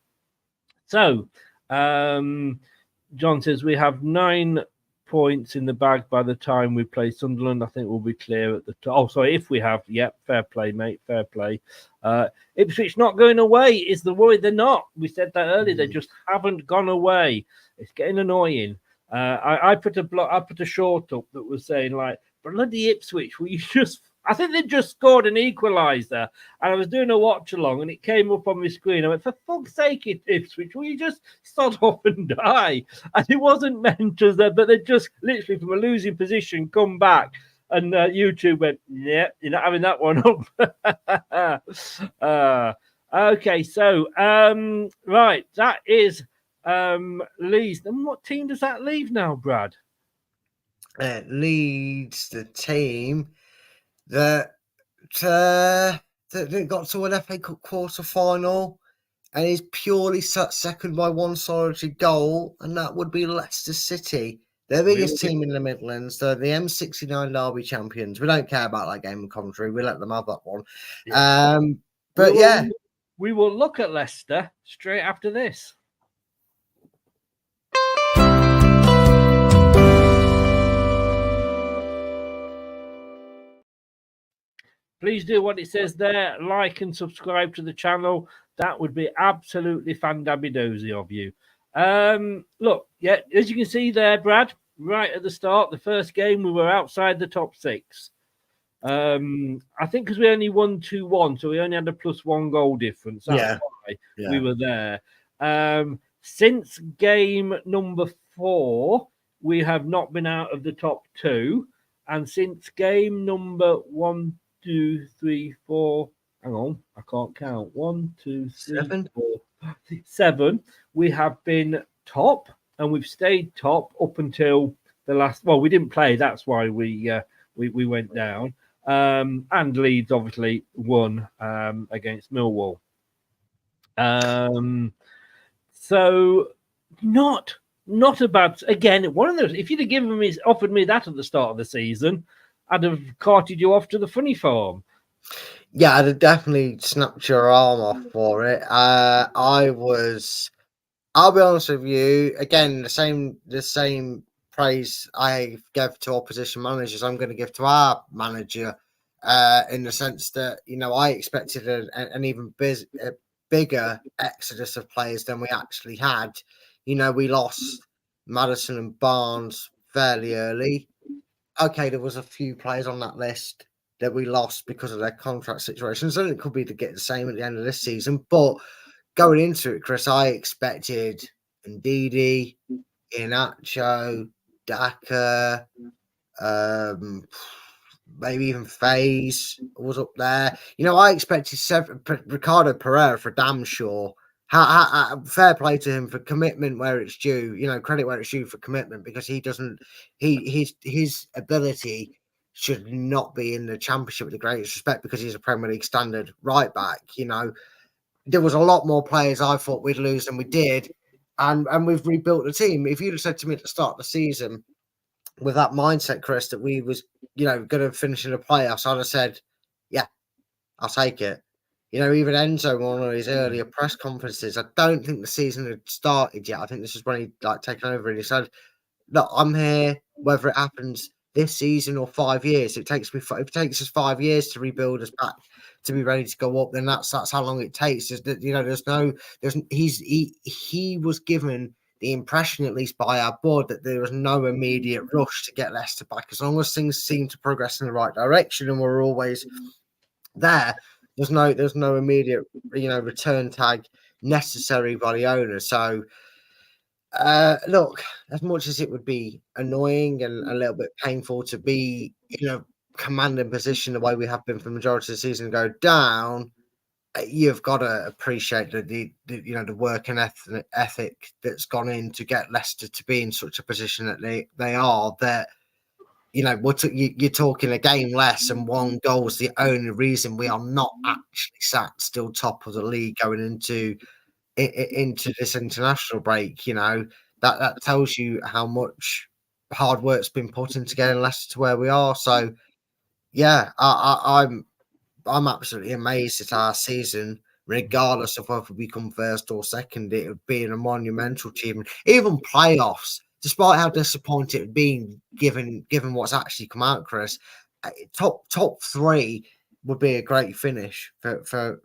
says we have 9 points in the bag by the time we play Sunderland. I think we'll be clear at the top. Oh, sorry, if we have, fair play, mate, fair play. Ipswich not going away is the worry. They're not. We said that earlier. They just haven't gone away. It's getting annoying. I put a short up that was saying like, bloody Ipswich, will you just? I think they just scored an equaliser, and I was doing a watch along, and it came up on my screen. I went, for fuck's sake, Ipswich, will you just start off and die? And it wasn't meant as that, but they just literally from a losing position come back. And YouTube went, yeah, you're not having that one up. Okay, so right, that is Leeds. And what team does that leave now, Brad? Leeds, the team that got to an FA Cup quarter final and is purely second by one solitary goal, and that would be Leicester City. Their biggest team in the Midlands. They're the M69 Derby champions. We don't care about that game in Coventry. We let them have that one. Yeah. We will look at Leicester straight after this. Please do what it says there. Like and subscribe to the channel. That would be absolutely fandabidozy of you. Look, yeah, as you can see there, Brad, right at the start, the first game, we were outside the top 6. I think because we only won 2-1, so we only had a +1 goal difference. That's why we were there. Since game number 4, we have not been out of the top 2. And since game number 1, 2, 3, 4. Hang on, I can't count. 1, 2, 3, 4, 7. We have been top, and we've stayed top up until the last. Well, we didn't play. That's why we went down. And Leeds obviously won against Millwall. So not a bad. Again, one of those. If you'd have offered me that at the start of the season, I'd have carted you off to the funny farm. Yeah, I'd have definitely snapped your arm off for it. I'll be honest with you. Again, the same praise I gave to opposition managers, I'm going to give to our manager, in the sense that, I expected an even bigger exodus of players than we actually had. We lost Maddison and Barnes fairly early. Okay, there was a few players on that list that we lost because of their contract situations, and it could be to get the same at the end of this season. But going into it, Chris, I expected Ndidi, Iheanacho, Daka, maybe even FaZe was up there. I expected Ricardo Pereira for damn sure. Fair play to him for commitment where it's due. Credit where it's due for commitment, because his ability should not be in the Championship with the greatest respect, because he's a Premier League standard right back. There was a lot more players I thought we'd lose than we did, and we've rebuilt the team. If you'd have said to me at the start of the season with that mindset, Chris, that we was going to finish in the playoffs, I'd have said, yeah, I'll take it. Even Enzo, on one of his earlier press conferences, I don't think the season had started yet. I think this is when he taken over and he said, look, I'm here, whether it happens this season or 5 years. If it takes us 5 years to rebuild us back to be ready to go up, then that's how long it takes. He was given the impression, at least by our board, that there was no immediate rush to get Leicester back. As long as things seem to progress in the right direction and we're always there, there's no immediate return tag necessary by the owner. So look, as much as it would be annoying and a little bit painful to be in a commanding position the way we have been for the majority of the season, go down, you've got to appreciate the work and ethic that's gone in to get Leicester to be in such a position that they are. That you're talking a game less, and 1 goal is the only reason we are not actually sat still top of the league going into this international break. That tells you how much hard work's been put into getting Leicester to where we are. So yeah, I'm absolutely amazed at our season, regardless of whether we come first or second. It would be a monumental achievement. Even playoffs, despite how disappointing it would be, given what's actually come out, Chris, top 3 would be a great finish for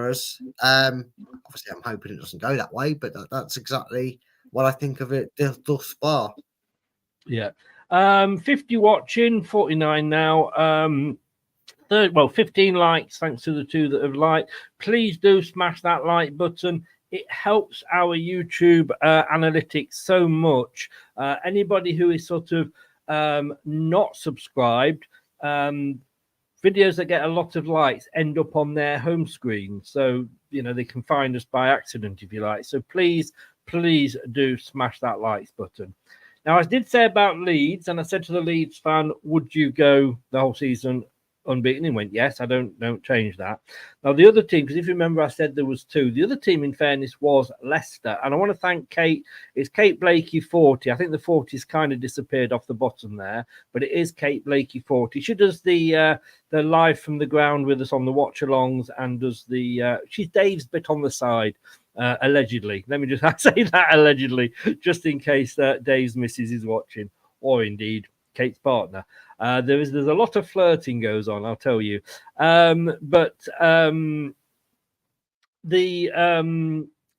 us. Obviously, I'm hoping it doesn't go that way, but that's exactly what I think of it thus far. Yeah. 50 watching, 49 now. 15 likes, thanks to the 2 that have liked. Please do smash that like button. It helps our YouTube analytics so much. Anybody who is sort of not subscribed, videos that get a lot of likes end up on their home screen. So, they can find us by accident, if you like. So please do smash that likes button. Now, I did say about Leeds, and I said to the Leeds fan, would you go the whole season unbeaten? He went, yes. I don't change that. Now, the other team, because if you remember, I said there was 2. The other team, in fairness, was Leicester. And I want to thank Kate. It's Kate Blakey 40. I think the 40's kind of disappeared off the bottom there, but it is Kate Blakey 40. She does the live from the ground with us on the watch-alongs, and does she's Dave's bit on the side. Allegedly. Let me just say that, allegedly, just in case Dave's missus is watching, or indeed Kate's partner. There's a lot of flirting goes on, I'll tell you.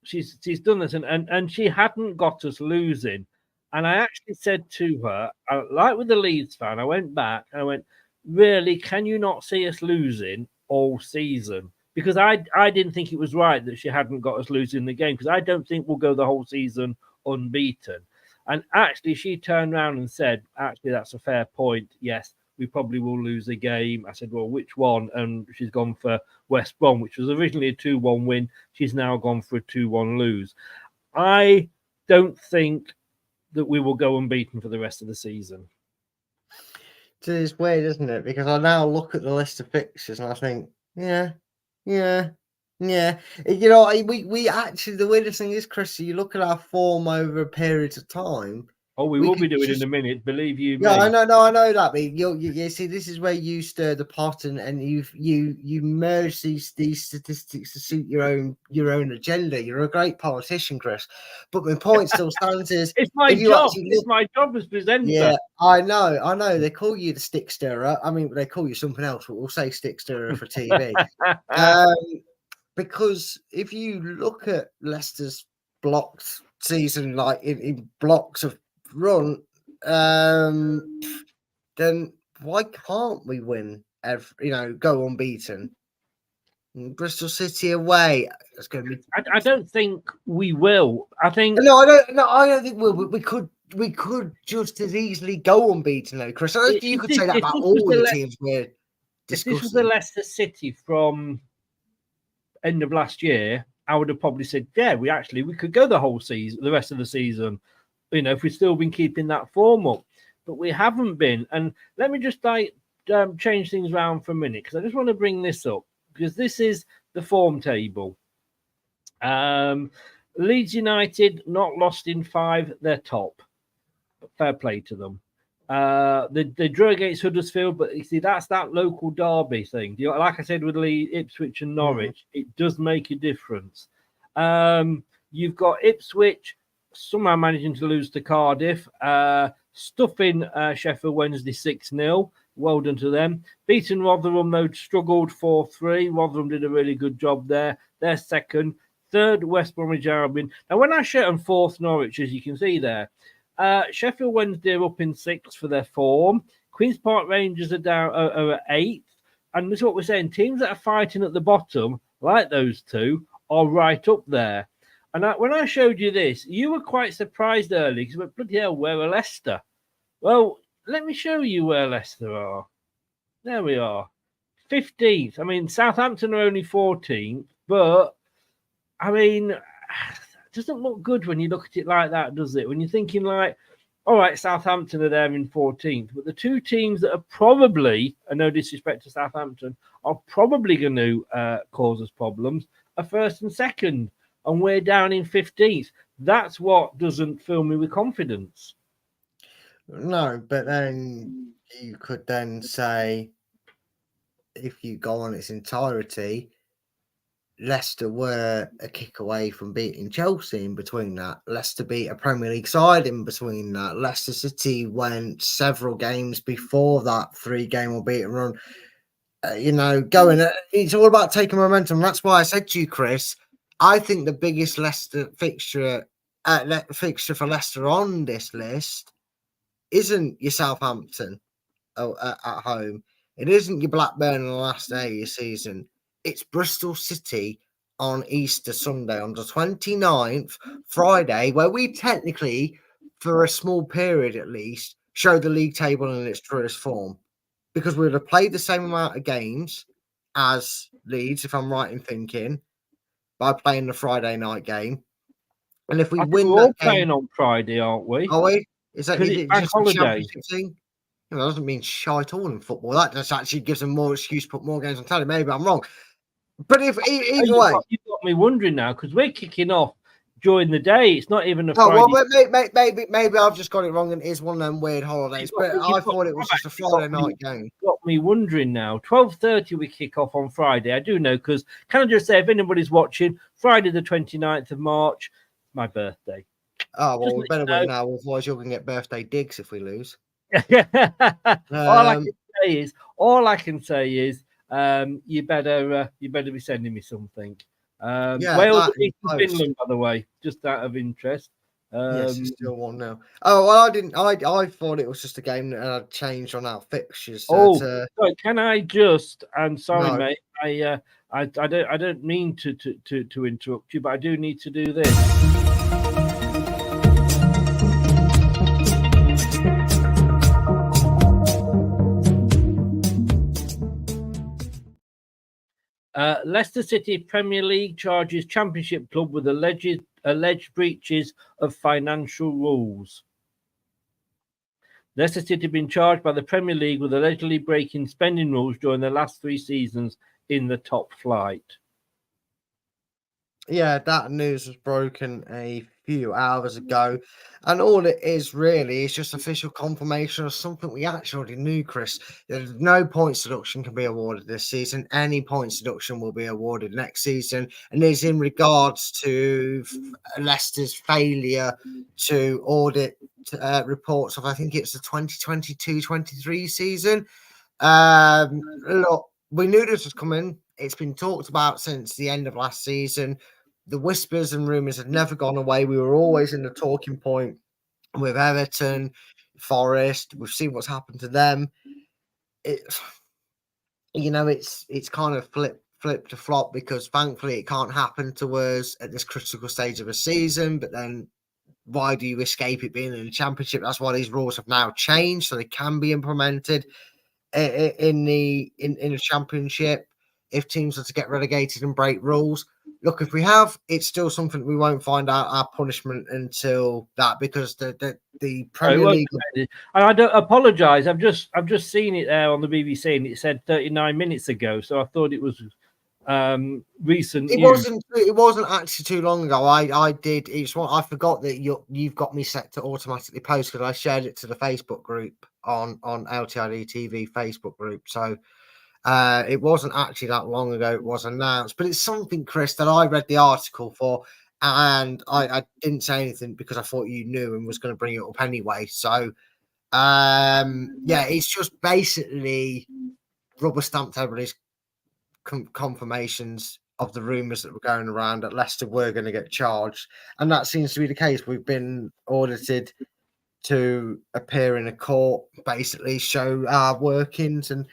She's done this, and she hadn't got us losing. And I actually said to her, like with the Leeds fan, I went back and I went, really, can you not see us losing all season? Because I didn't think it was right that she hadn't got us losing the game, because I don't think we'll go the whole season unbeaten. And actually, she turned around and said, actually, that's a fair point. Yes, we probably will lose a game. I said, well, which one? And she's gone for West Brom, which was originally a 2-1 win. She's now gone for a 2-1 lose. I don't think that we will go unbeaten for the rest of the season. It's weird, isn't it? Because I now look at the list of fixtures and I think, yeah. We actually, the weirdest thing is, Chris, you look at our form over a period of time. Oh, we will be doing it in a minute, believe you me. Yeah, I know that. But you see, this is where you stir the pot and you merge these statistics to suit your own agenda. You're a great politician, Chris. But my point still stands is it's my job. It's my job as presenter. Yeah, I know. They call you the stick stirrer. I mean, they call you something else, but we'll say stick stirrer for TV. Because if you look at Leicester's blocked season, like in blocks of run, then why can't we win go unbeaten? Bristol City away, it's going to be. I don't think we will. I think I don't think we could just as easily go unbeaten though, Chris. I don't think you could say that about all the teams we're discussing. If this was the Leicester City from end of last year, I would have probably said, yeah, we could go the whole season, the rest of the season, if we've still been keeping that form up. But we haven't been. And let me just change things around for a minute, because I just want to bring this up, because this is the form table. Leeds United, not lost in 5, they're top. Fair play to them. They drew against Huddersfield, but you see, that's that local derby thing. Like I said with Ipswich and Norwich, it does make a difference. You've got Ipswich somehow managing to lose to Cardiff, stuffing Sheffield Wednesday 6-0. Well done to them. Beaten Rotherham, though, struggled 4-3. Rotherham did a really good job there. They're second. Third, West Bromwich Albion. Now, when I show them fourth, Norwich, as you can see there, Sheffield Wednesday are up in sixth for their form. Queen's Park Rangers are down are at eighth. And this is what we're saying. Teams that are fighting at the bottom, like those two, are right up there. And when I showed you this, you were quite surprised early because, bloody hell, where are Leicester? Well, let me show you where Leicester are. There we are. 15th. I mean, Southampton are only 14th, but, I mean, it doesn't look good when you look at it like that, does it? When you're thinking like, all right, Southampton are there in 14th, but the two teams that are probably, and no disrespect to Southampton, are probably going to cause us problems are first and second, and we're down in 15th. That's what doesn't fill me with confidence. No, but then you could then say, if you go on its entirety, Leicester were a kick away from beating Chelsea in between that. Leicester beat a Premier League side in between that. Leicester City went several games before that 3-game unbeaten run. It's all about taking momentum. That's why I said to you, Chris, I think the biggest Leicester fixture for Leicester on this list isn't your Southampton at home. It isn't your Blackburn on the last day of your season. It's Bristol City on Easter Sunday, on the 29th, Friday, where we technically, for a small period at least, show the league table in its truest form. Because we would have played the same amount of games as Leeds, if I'm right in thinking, by playing the Friday night game. And if we win we're all that game, playing on Friday, aren't we? are we? Is that bank just holiday? a championship thing? That doesn't mean shite all in football. That just actually gives them more excuse to put more games on telly. Maybe I'm wrong. But either way, you've got me wondering now because we're kicking off during the day. It's not even a Friday. Oh, well, maybe I've just got it wrong and it is one of them weird holidays. But I thought it was just a Friday night game. Got me wondering now. 12:30 we kick off on Friday. I do know because can I just say, if anybody's watching, Friday the 29th of March, my birthday. Oh, well, we better win now, otherwise you're going to get birthday digs if we lose. All I can say is, you better be sending me something. Wales beat Finland, by the way, just out of interest. Yes, you still won't know. Oh, well, I didn't. I thought it was just a game that had changed on our fixtures. Sorry, can I just? I'm sorry, No. mate. I don't mean to interrupt you, but I do need to do this. Leicester City Premier League charges Championship club with alleged breaches of financial rules. Leicester City have been charged by the Premier League with allegedly breaking spending rules during their last 3 seasons in the top flight. Yeah, that news was broken a few hours ago. And all it is really is just official confirmation of something we actually already knew, Chris. There's no points deduction can be awarded this season. Any points deduction will be awarded next season. And is in regards to Leicester's failure to audit reports of, I think it's the 2022-23 season. Look, we knew this was coming. It's been talked about since the end of last season. The whispers and rumours have never gone away. We were always in the talking point with Everton, Forest. We've seen what's happened to them. It's kind of flip to flop because thankfully it can't happen to us at this critical stage of a season. But then why do you escape it being in the Championship? That's why these rules have now changed so they can be implemented in the Championship if teams are to get relegated and break rules. Look, if we have, it's still something we won't find out our punishment until that, because the Premier League. And I don't apologise. I've just seen it there on the BBC, and it said 39 minutes ago. So I thought it was recent. It wasn't actually too long ago. I did. It's what I forgot that you've got me set to automatically post because I shared it to the Facebook group on LTID TV Facebook group. So. It wasn't actually that long ago it was announced, but it's something, Chris, that I read the article for and I didn't say anything because I thought you knew and was going to bring it up anyway. So, yeah, it's just basically rubber stamped everybody's confirmations of the rumours that were going around that Leicester were going to get charged, and that seems to be the case. We've been audited to appear in a court, basically show our workings and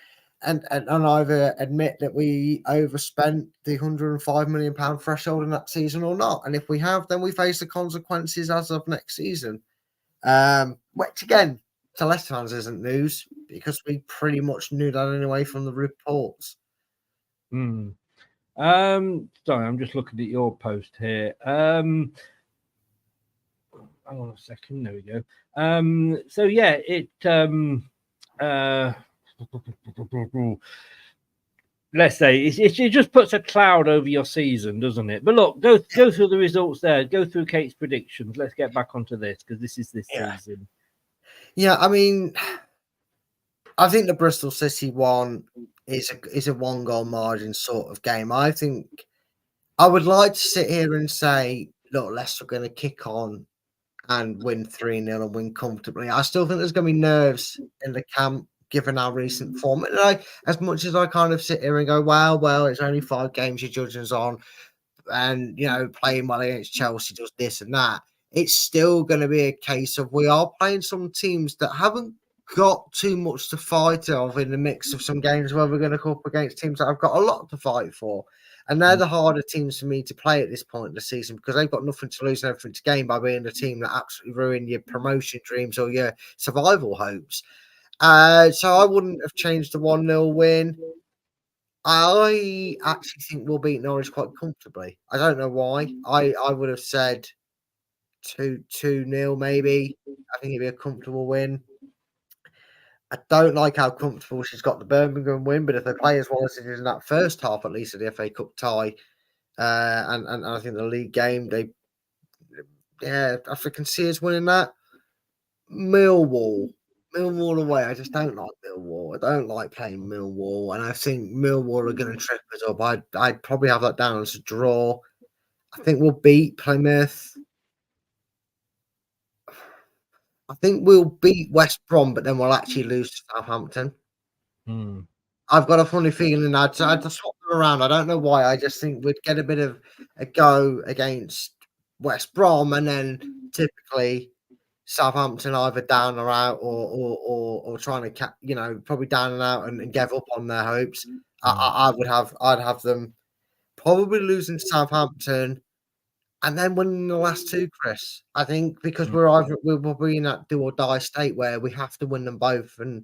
either admit that we overspent the £105 million threshold in that season or not. And if we have, then we face the consequences as of next season. Which again, to Leicester fans isn't news because we pretty much knew that anyway from the reports. Sorry, I'm just looking at your post here. Hang on a second. There we go. So yeah, let's say it just puts a cloud over your season, doesn't it? But look, go through the results there. Go through Kate's predictions. Let's get back onto this because this is this season. Yeah, I mean, I think the Bristol City one is a 1-goal margin sort of game. I think I would like to sit here and say, look, Leicester are going to kick on and win 3-0 and win comfortably. I still think there's going to be nerves in the camp given our recent form. And as much as I kind of sit here and go, well, it's only 5 games you're judging us on, and playing well against Chelsea does this and that. It's still going to be a case of we are playing some teams that haven't got too much to fight of in the mix of some games where we're going to come up against teams that have got a lot to fight for. And they're the harder teams for me to play at this point in the season because they've got nothing to lose and everything to gain by being the team that absolutely ruin your promotion dreams or your survival hopes. So I wouldn't have changed the 1-0 win. I actually think we'll beat Norwich quite comfortably. I don't know why. I would have said 2-0 maybe. I think it'd be a comfortable win. I don't like how comfortable she's got the Birmingham win, but if they play as well as it is in that first half, at least of the FA Cup tie, and I think the league game, I can see us winning that. Millwall away. I just don't like Millwall. I don't like playing Millwall, and I think Millwall are going to trip us up. I'd probably have that down as a draw. I think we'll beat Plymouth. I think we'll beat West Brom, but then we'll actually lose to Southampton. I've got a funny feeling I'd swap them around. I don't know why. I just think we'd get a bit of a go against West Brom, and then typically Southampton either down or out, or trying to probably down and out and give up on their hopes. I'd have them probably losing to Southampton. And then winning the last 2, Chris. I think because we'll be in that do or die state where we have to win them both and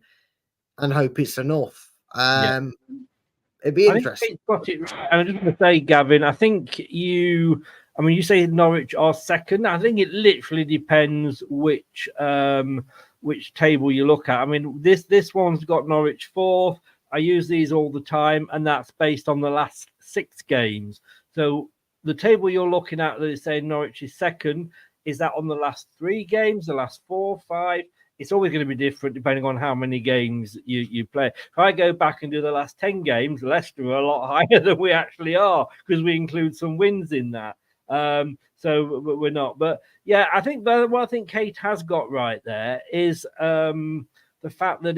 hope it's enough. It'd be interesting. Got it right. And I'm just going to say, Gavin, I think you say Norwich are second. I think it literally depends which table you look at. I mean, this one's got Norwich 4th. I use these all the time, and that's based on the last 6 games. So the table you're looking at that is saying Norwich is second, is that on the last 3 games, the last 4, 5? It's always going to be different depending on how many games you play. If I go back and do the last 10 games, Leicester are a lot higher than we actually are because we include some wins in that. So we're not. But yeah, I think what I think Kate has got right there is the fact that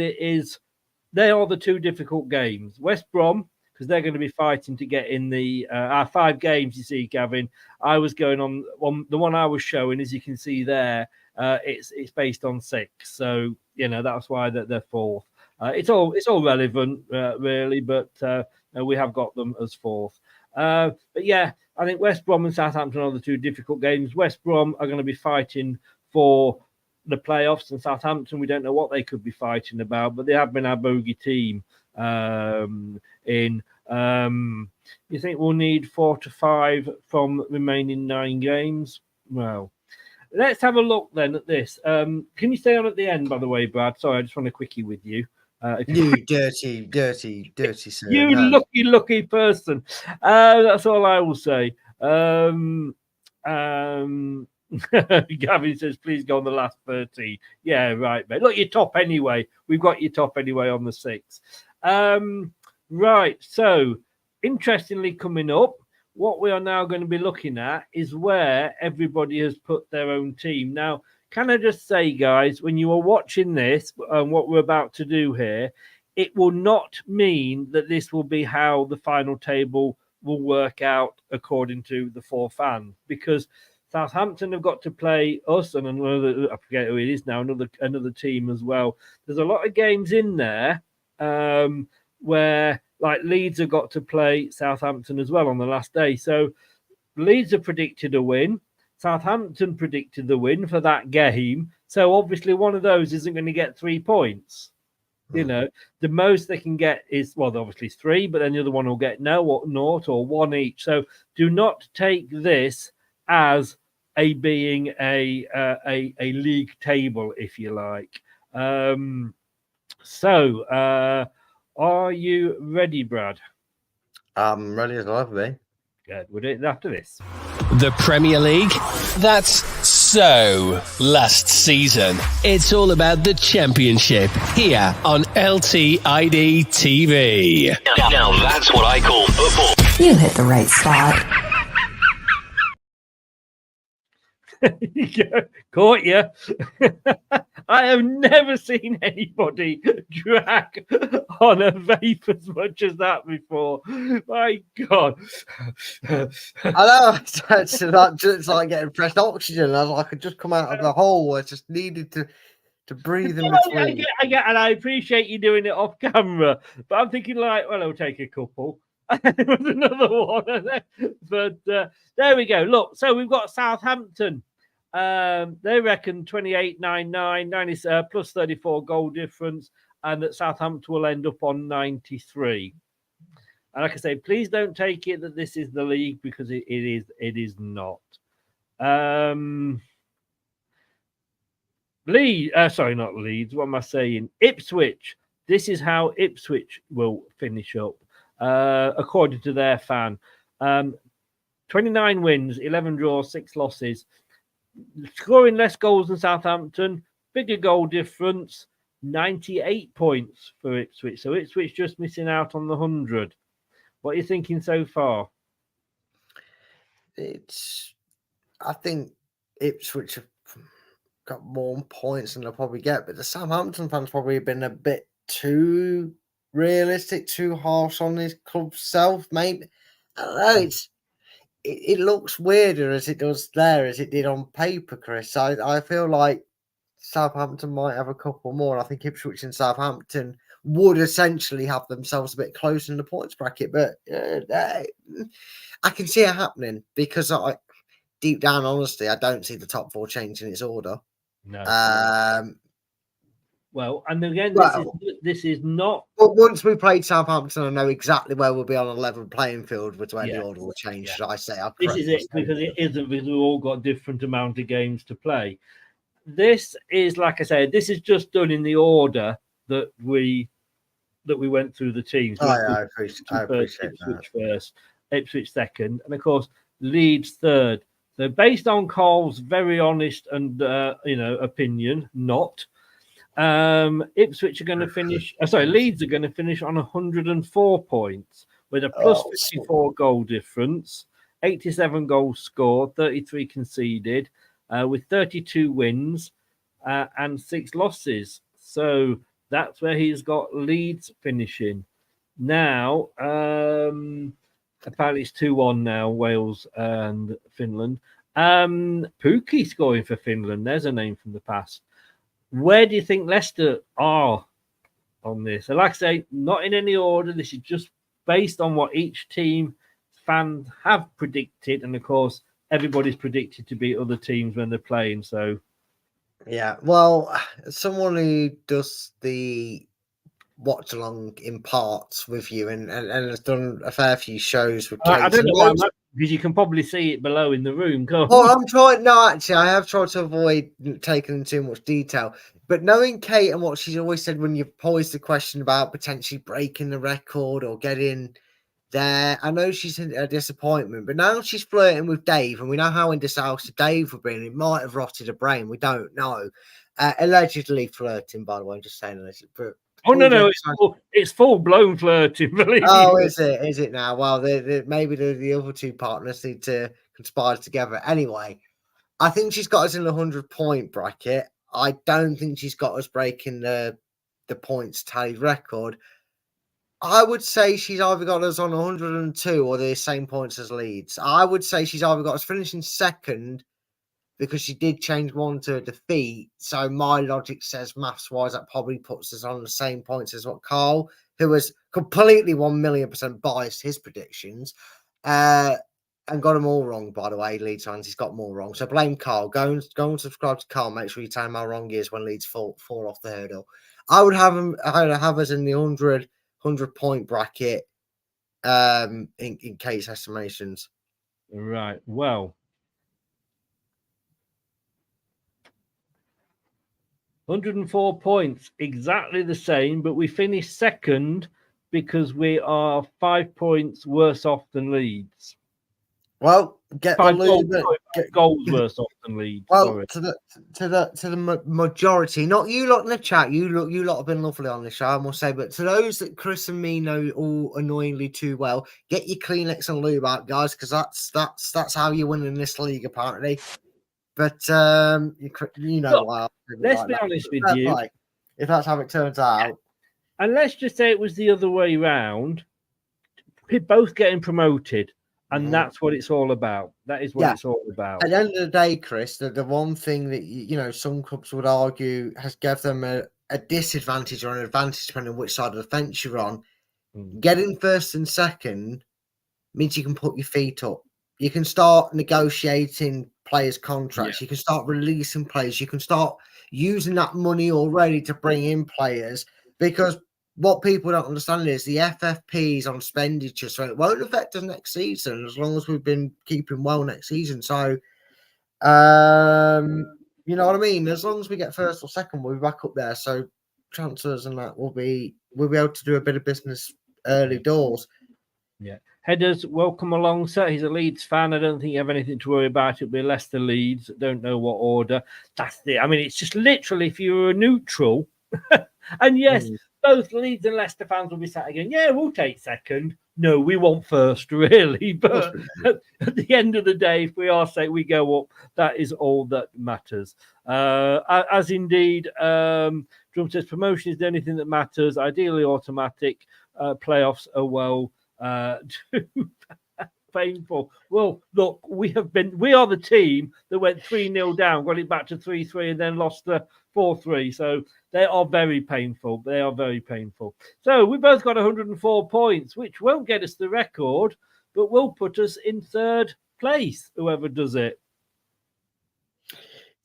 they are the 2 difficult games. West Brom, because they're going to be fighting to get in the 5 games, you see, Gavin. I was going on the one I was showing, as you can see there, it's based on 6. So, that's why they're 4th. It's all relevant, really, but we have got them as 4th. But yeah, I think West Brom and Southampton are the 2 difficult games. West Brom are going to be fighting for the playoffs, and Southampton, we don't know what they could be fighting about, but they have been our bogey team. You think we'll need 4 to 5 from remaining 9 games? Well, let's have a look then at this. Can you stay on at the end, by the way, Brad? Sorry, I just want a quickie with you. You dirty sir. You lucky person. That's all I will say. Gavin says, please go on the last 30. Yeah, right, mate. Look, you're top anyway. We've got you top anyway on the 6. Right, so interestingly coming up, what we are now going to be looking at is where everybody has put their own team. Now, can I just say, guys, when you are watching this and what we're about to do here, it will not mean that this will be how the final table will work out according to the 4 fans, because Southampton have got to play us and another, I forget who it is now, another team as well. There's a lot of games in there where, like, Leeds have got to play Southampton as well on the last day. So Leeds have predicted a win. Southampton predicted the win for that game. So obviously one of those isn't going to get 3 points. You know, the most they can get is, well, obviously 3, but then the other one will get naught or 1 each. So do not take this as being a league table, if you like. Are you ready, Brad? I'm ready as I'll ever be. Good. We'll do it after this. The Premier League? That's so last season. It's all about the Championship here on LTID TV. Now that's what I call football. You hit the right spot. Caught you. I have never seen anybody drag on a vape as much as that before. My God. I know. It's like getting fresh oxygen. I could just come out of the hole. I just needed to breathe in between. I get, and I appreciate you doing it off camera, but I'm thinking like, well, I'll take a couple. There was another one. But there we go. Look, so we've got Southampton. They reckon 28.99, 90 plus 34 goal difference, and that Southampton will end up on 93. And like I say, please don't take it that this is the league, because it is not. Not Leeds. What am I saying? Ipswich. This is how Ipswich will finish up, according to their fan. 29 wins, 11 draws, 6 losses. Scoring less goals than Southampton, bigger goal difference, 98 points for Ipswich. So Ipswich just missing out on the 100. What are you thinking so far? I think Ipswich have got more points than they'll probably get, but the Southampton fans probably have been a bit too realistic, too harsh on his club self, maybe. I don't know. It looks weirder as it does there as it did on paper, Chris. I feel like Southampton might have a couple more. I think Ipswich and Southampton would essentially have themselves a bit closer in the points bracket, but I can see it happening because deep down, honestly, I don't see the top 4 changing its order. No. Well, and again, this is not. But once we played Southampton, I know exactly where we'll be on a level playing field with where the order will change. Should I say? This is it, because it isn't, because we've all got different amount of games to play. This is, like I said, this is just done in the order that we went through the teams. I appreciate Ipswich first, Ipswich second, and of course Leeds third. So based on Carl's very honest and opinion, not. Ipswich are going to finish. Leeds are going to finish on 104 points with a plus 54 goal difference, 87 goals scored, 33 conceded, with 32 wins and 6 losses. So that's where he's got Leeds finishing. Now, apparently it's 2-1 now, Wales and Finland. Pukki scoring for Finland. There's a name from the past. Where do you think Leicester are on this? And like I say, not in any order. This is just based on what each team fans have predicted. And of course, everybody's predicted to beat other teams when they're playing. So, yeah, well, someone who does the watch along in parts with you and has done a fair few shows with Kate. I don't know because you can probably see it below in the room. I'm trying. No, actually, I have tried to avoid taking too much detail. But knowing Kate and what she's always said when you posed the question about potentially breaking the record or getting there, I know she's a disappointment. But now she's flirting with Dave, and we know how indecisive Dave would be. And it might have rotted her brain. We don't know. Allegedly flirting, by the way. I'm just saying allegedly. But Oh no, pulled it's full blown flirting. Believe Oh, me. is it? Is it now? Well, maybe the other two partners need to conspire together. Anyway, I think she's got us in the 100-point bracket. I don't think she's got us breaking the points tally record. I would say she's either got us on 102 or the same points as Leeds. I would say she's either got us finishing second because she did change one to a defeat. So my logic says, maths-wise, that probably puts us on the same points as what Carl, who was completely 1,000,000% biased his predictions, and got them all wrong, by the way, Leeds fans. He's got them all wrong. So blame Carl. Go and subscribe to Carl. Make sure you tell him how wrong he is when Leeds fall off the hurdle. I would have us in the 100-point bracket in Kate's estimations. Right. Well, 104 points, exactly the same, but we finished second because we are 5 points worse off than Leeds. Well, get Five the goals, Luton. goals worse off than Leeds. Well, sorry. to the majority, not you lot in the chat. You lot have been lovely on this show, I must say. But to those that Chris and me know all annoyingly too well, get your Kleenex and lube out, guys, because that's how you win in this league, apparently. But you know Look, why. Let's be honest with you. Like, if that's how it turns out, and let's just say it was the other way round, both getting promoted. And that's what it's all about. That is what it's all about. At the end of the day, Chris, the one thing that you know some clubs would argue has given them a disadvantage or an advantage depending on which side of the fence you're on. Getting first and second means you can put your feet up. You can start negotiating players' contracts. You can start releasing players. You can start using that money already to bring in players, because what people don't understand is the FFP's on expenditure, so it won't affect us next season as long as we've been keeping well next season. So, you know what I mean? As long as we get first or second, we'll be back up there. So transfers and that we'll be able to do a bit of business early doors. Yeah. Headers, welcome along, sir. He's a Leeds fan. I don't think you have anything to worry about. It'll be Leicester Leeds. Don't know what order. That's it. I mean, it's just literally if you're a neutral, and yes, both Leeds and Leicester fans will be sat again. Yeah, we'll take second. No, we want first, really. But at the end of the day, if we are say we go up, that is all that matters. As indeed, Drum says promotion is the only thing that matters. Ideally, automatic. Playoffs are well too painful. Well, look, we are the team that went 3-0 down, got it back to 3-3, and then lost the 4-3. So they are very painful. They are very painful. So we both got 104 points, which won't get us the record, but will put us in third place, whoever does it.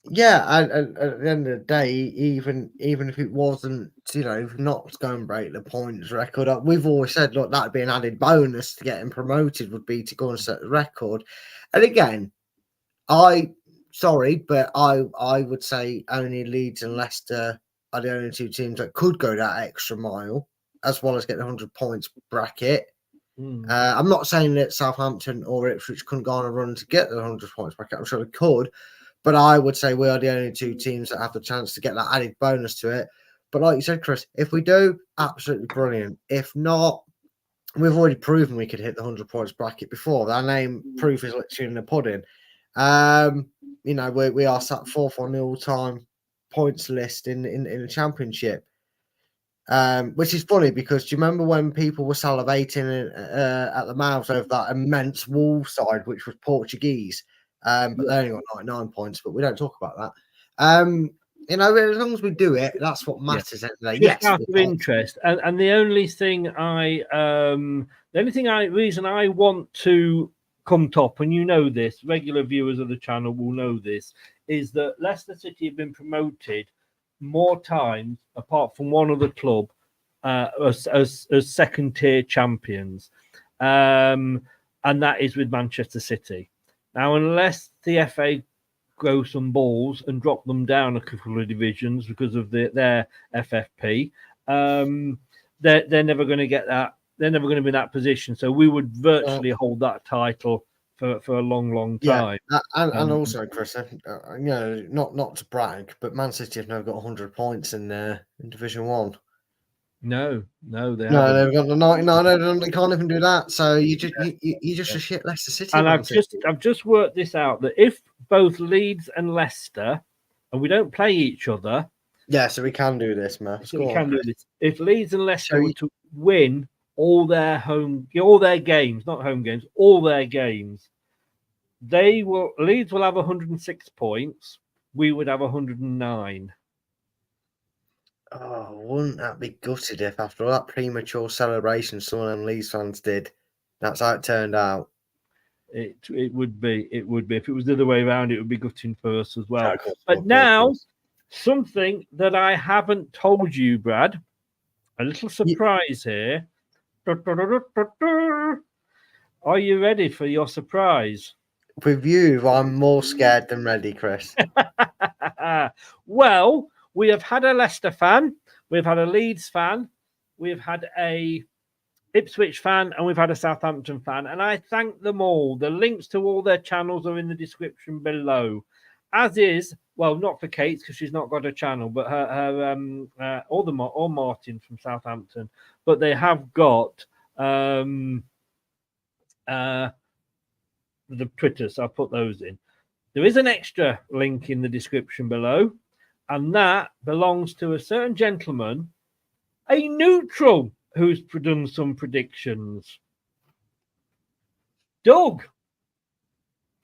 Yeah, and at the end of the day, even if it wasn't, you know, not going to break the points record, we've always said, look, that'd be an added bonus to getting promoted, would be to go and set the record. And again, but I would say only Leeds and Leicester are the only two teams that could go that extra mile, as well as get the 100 points bracket. I'm not saying that Southampton or Ipswich couldn't go on a run to get the 100 points bracket. I'm sure they could. But I would say we are the only two teams that have the chance to get that added bonus to it. But like you said, Chris, if we do, absolutely brilliant. If not, we've already proven we could hit the 100 points bracket before. Our name proof is literally in the pudding. You know, we are sat fourth on the all-time points list in the championship. Which is funny because do you remember when people were salivating at the mouths over that immense Wolves side, which was Portuguese? But they only got 99 points, but we don't talk about that. You know, as long as we do it, that's what matters. Just out of interest, and the only thing reason I want to come top, and you know this, regular viewers of the channel will know this, is that Leicester City have been promoted more times, apart from one other club, as second tier champions, and that is with Manchester City. Now, unless the FA grow some balls and drop them down a couple of divisions because of their FFP, they're never going to get that. They're never going to be in that position. So we would virtually hold that title for a long, long time. Yeah, and also, Chris, you know, not to brag, but Man City have now got 100 points in Division 1. No, they No, haven't. they've got the 99. They can't even do that. So you just a shit Leicester City. And Man, I've just worked this out that if both Leeds and Leicester, and we don't play each other. Yeah, so we can do this, man. So we can do this. If Leeds and Leicester were to win all their games, not home games, all their games, Leeds will have 106 points. We would have 109. Oh, wouldn't that be gutted if after all that premature celebration some of them Leeds fans did, that's how it turned out? It would be. If it was the other way around, it would be gutting for us as well. But now, something that I haven't told you, Brad, a little surprise here. Are you ready for your surprise? With you, I'm more scared than ready, Chris. Well, we have had a Leicester fan, we've had a Leeds fan, we've had a Ipswich fan, and we've had a Southampton fan, and I thank them all. The links to all their channels are in the description below, as is, well, not for Kate because she's not got a channel, but her or Martin from Southampton, but they have got the Twitters. I'll put those in. There is an extra link in the description below, and that belongs to a certain gentleman, a neutral, who's done some predictions. Doug.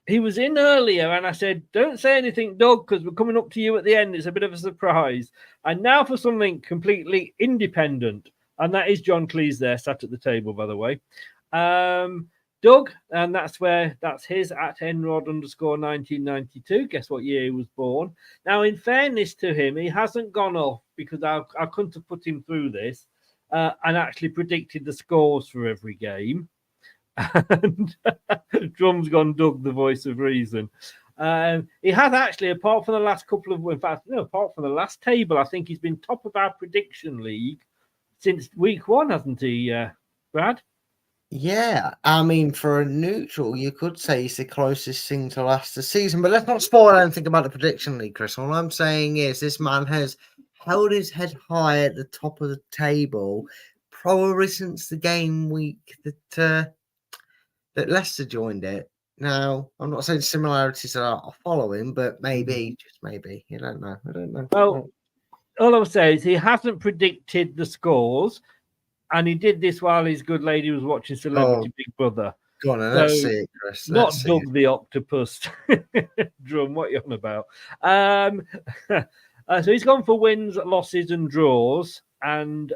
He was in earlier, and I said, don't say anything, Doug, because we're coming up to you at the end. It's a bit of a surprise. And now for something completely independent, and that is John Cleese there, sat at the table, by the way. Doug, and that's his at Enrod_1992. Guess what year he was born. Now, in fairness to him, he hasn't gone off because I couldn't have put him through this and actually predicted the scores for every game. And Drum's gone Doug, the voice of reason. He has actually, apart from the last apart from the last table, I think he's been top of our prediction league since week 1, hasn't he, Brad? Yeah, I mean, for a neutral, you could say he's the closest thing to last season, but let's not spoil anything about the prediction league, Chris. All I'm saying is this man has held his head high at the top of the table probably since the game week that Leicester joined it. Now, I'm not saying similarities are following, but maybe, just maybe. You don't know. I don't know. Well, all I would say is he hasn't predicted the scores, and he did this while his good lady was watching Celebrity Big Brother. Go on, let's see it, Chris. Not Doug the Octopus. Drum, what are you on about? So he's gone for wins, losses, and draws, and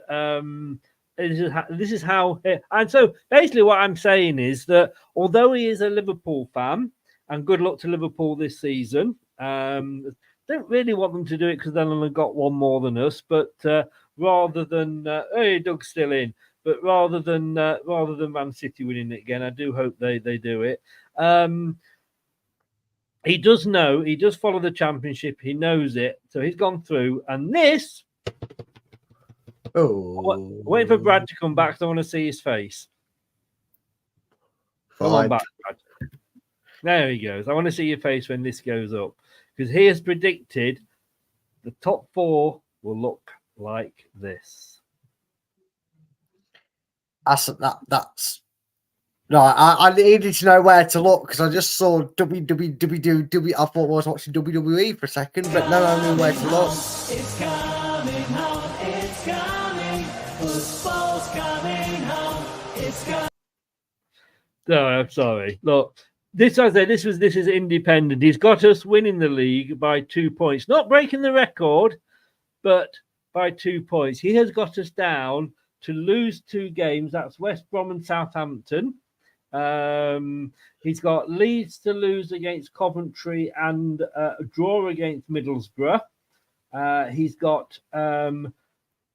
this is how. And so basically, what I'm saying is that although he is a Liverpool fan, and good luck to Liverpool this season, don't really want them to do it because they've only got one more than us. But rather than hey, Doug's still in, but rather than Man City winning it again, I do hope they do it. He does follow the Championship. He knows it, so he's gone through. And this, wait for Brad to come back. So I want to see his face. Come on back, Brad. There he goes. I want to see your face when this goes up, because he has predicted the top 4 will look like this. That's no. I needed to know where to look because I just saw WWE. I thought I was watching WWE for a second, but no, I knew where to look. It's coming home. It's coming. Football's coming home. It's coming. No, I'm sorry. Look, this is independent. He's got us winning the league by 2 points, not breaking the record, but by 2 points. He has got us down to lose 2 games. That's West Brom and Southampton. He's got Leeds to lose against Coventry and a draw against Middlesbrough. He's got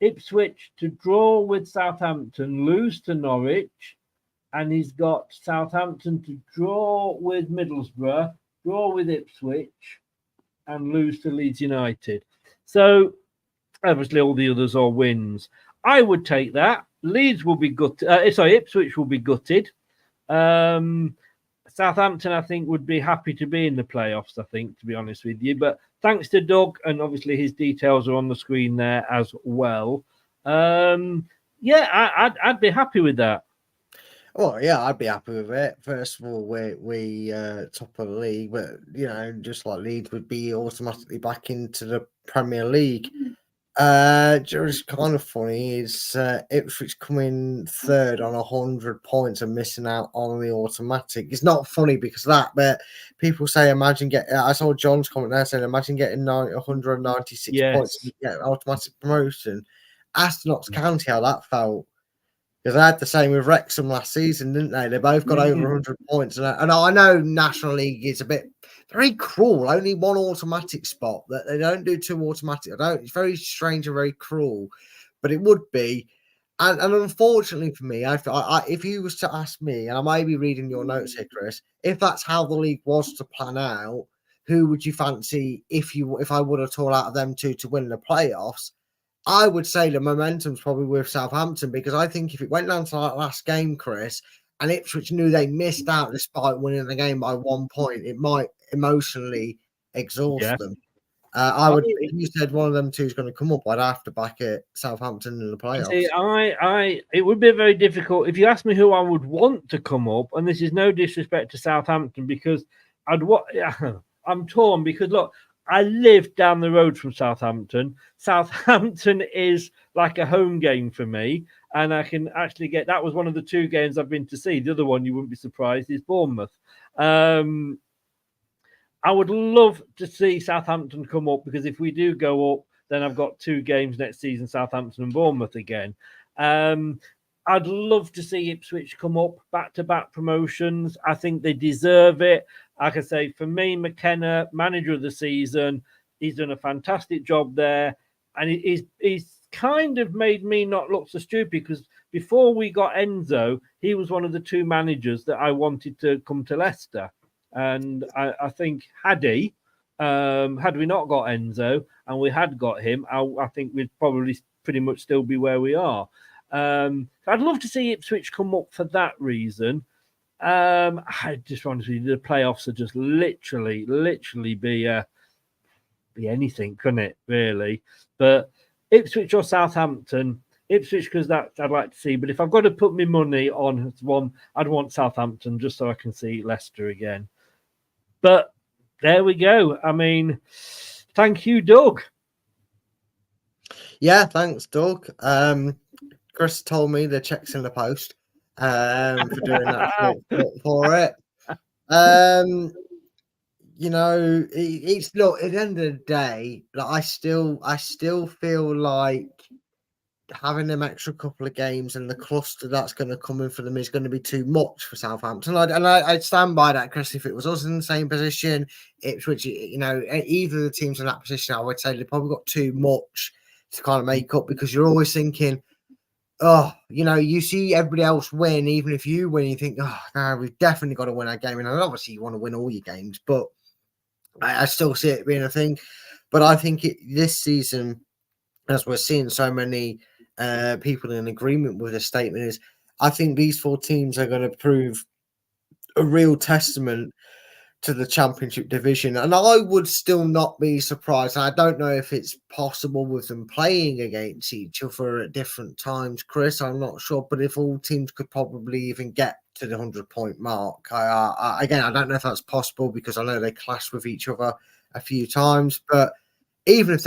Ipswich to draw with Southampton, lose to Norwich, and he's got Southampton to draw with Middlesbrough, draw with Ipswich, and lose to Leeds United. So obviously all the others are wins. I would take that. Leeds will be gutted. Ipswich will be gutted. Southampton, I think, would be happy to be in the playoffs, I think, to be honest with you. But thanks to Doug, and obviously his details are on the screen there as well. Yeah, I'd be happy with that. Oh yeah, I'd be happy with it. First of all, we top of the league, but just like Leeds would be automatically back into the Premier League. Just kind of funny is Ipswich coming third on 100 points and missing out on the automatic. It's not funny because of that, but people say, imagine I saw John's comment there saying, imagine getting 196 points and get automatic promotion. Ask Notts County how that felt. Because they had the same with Wrexham last season, didn't they? They both got over 100 points. And I know National League is a bit very cruel. Only one automatic spot. That they don't do two automatic. It's very strange and very cruel. But it would be. And unfortunately for me, if you was to ask me, and I may be reading your notes here, Chris, if that's how the league was to plan out, who would you fancy if I would have tore out of them two to win the playoffs? I would say the momentum's probably with Southampton, because I think if it went down to that last game, Chris, and Ipswich knew they missed out despite winning the game by 1 point, it might emotionally exhaust them. If you said one of them two is going to come up, I'd have to back it Southampton in the playoffs. See, it would be very difficult if you ask me who I would want to come up, and this is no disrespect to Southampton, because I'm torn, because look, I live down the road from Southampton. Southampton is like a home game for me, and I can actually that was one of the two games I've been to see. The other one, you wouldn't be surprised, is Bournemouth. I would love to see Southampton come up, because if we do go up, then I've got two games next season, Southampton and Bournemouth again. I'd love to see Ipswich come up, back-to-back promotions. I think they deserve it. Like I say, for me, McKenna, manager of the season, he's done a fantastic job there. And he's kind of made me not look so stupid, because before we got Enzo, he was one of the two managers that I wanted to come to Leicester. And I think had we not got Enzo and we had got him, I think we'd probably pretty much still be where we are. I'd love to see Ipswich come up for that reason. I just want to see the playoffs are just literally be anything, couldn't it? Really, but Ipswich or Southampton. Ipswich, because that I'd like to see. But if I've got to put my money on one, I'd want Southampton, just so I can see Leicester again. But there we go. I mean, thank you, Doug. Yeah, thanks, Doug. Chris told me the check's in the post for doing that for it. It's look, at the end of the day, like I still feel like having them extra couple of games and the cluster that's going to come in for them is going to be too much for Southampton. I'd stand by that, Chris. If it was us in the same position, Ipswich, either of the teams in that position, I would say they probably got too much to kind of make up, because you're always thinking, you see everybody else win. Even if you win, you think, no, we've definitely got to win our game. And obviously you want to win all your games, but I still see it being a thing. But I think this season, as we're seeing so many people in agreement with the statement, is I think these four teams are going to prove a real testament to the Championship division. And I would still not be surprised. I don't know if it's possible with them playing against each other at different times, Chris. I'm not sure. But if all teams could probably even get to the 100-point mark, I don't know if that's possible, because I know they clashed with each other a few times. But even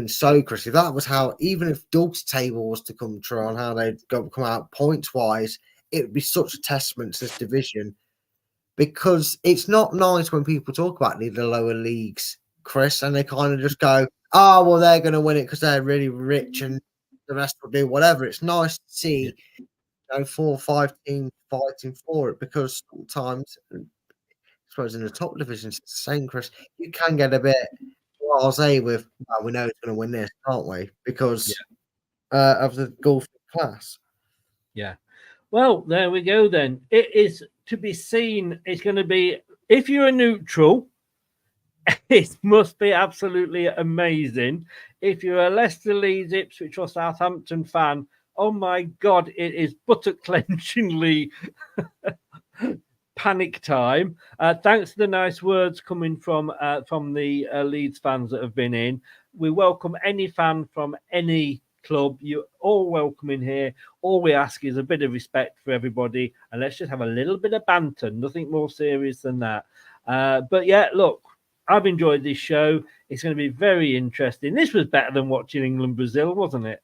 so, Chris, if that was how, even if Doug's table was to come true on how they'd come out points wise, it would be such a testament to this division. Because it's not nice when people talk about the lower leagues, Chris, and they kind of just go, well, they're going to win it because they're really rich and the rest will do whatever. It's nice to see 4 or 5 teams fighting for it, because sometimes, I suppose in the top divisions, it's the same, Chris, you can get a bit blasé with, we know it's going to win this, can't we? Because of the golfing class. Yeah. Well, there we go then. It is to be seen. It's going to be, if you're a neutral, it must be absolutely amazing. If you're a Leicester, Leeds, Ipswich or Southampton fan, oh my God, it is buttock-clenchingly panic time. Thanks to the nice words coming from the Leeds fans that have been in. We welcome any fan from any club. You're all welcome in here. All we ask is a bit of respect for everybody, and let's just have a little bit of banter. Nothing more serious than that. But yeah, look, I've enjoyed this show. It's going to be very interesting. This was better than watching England-Brazil, wasn't it?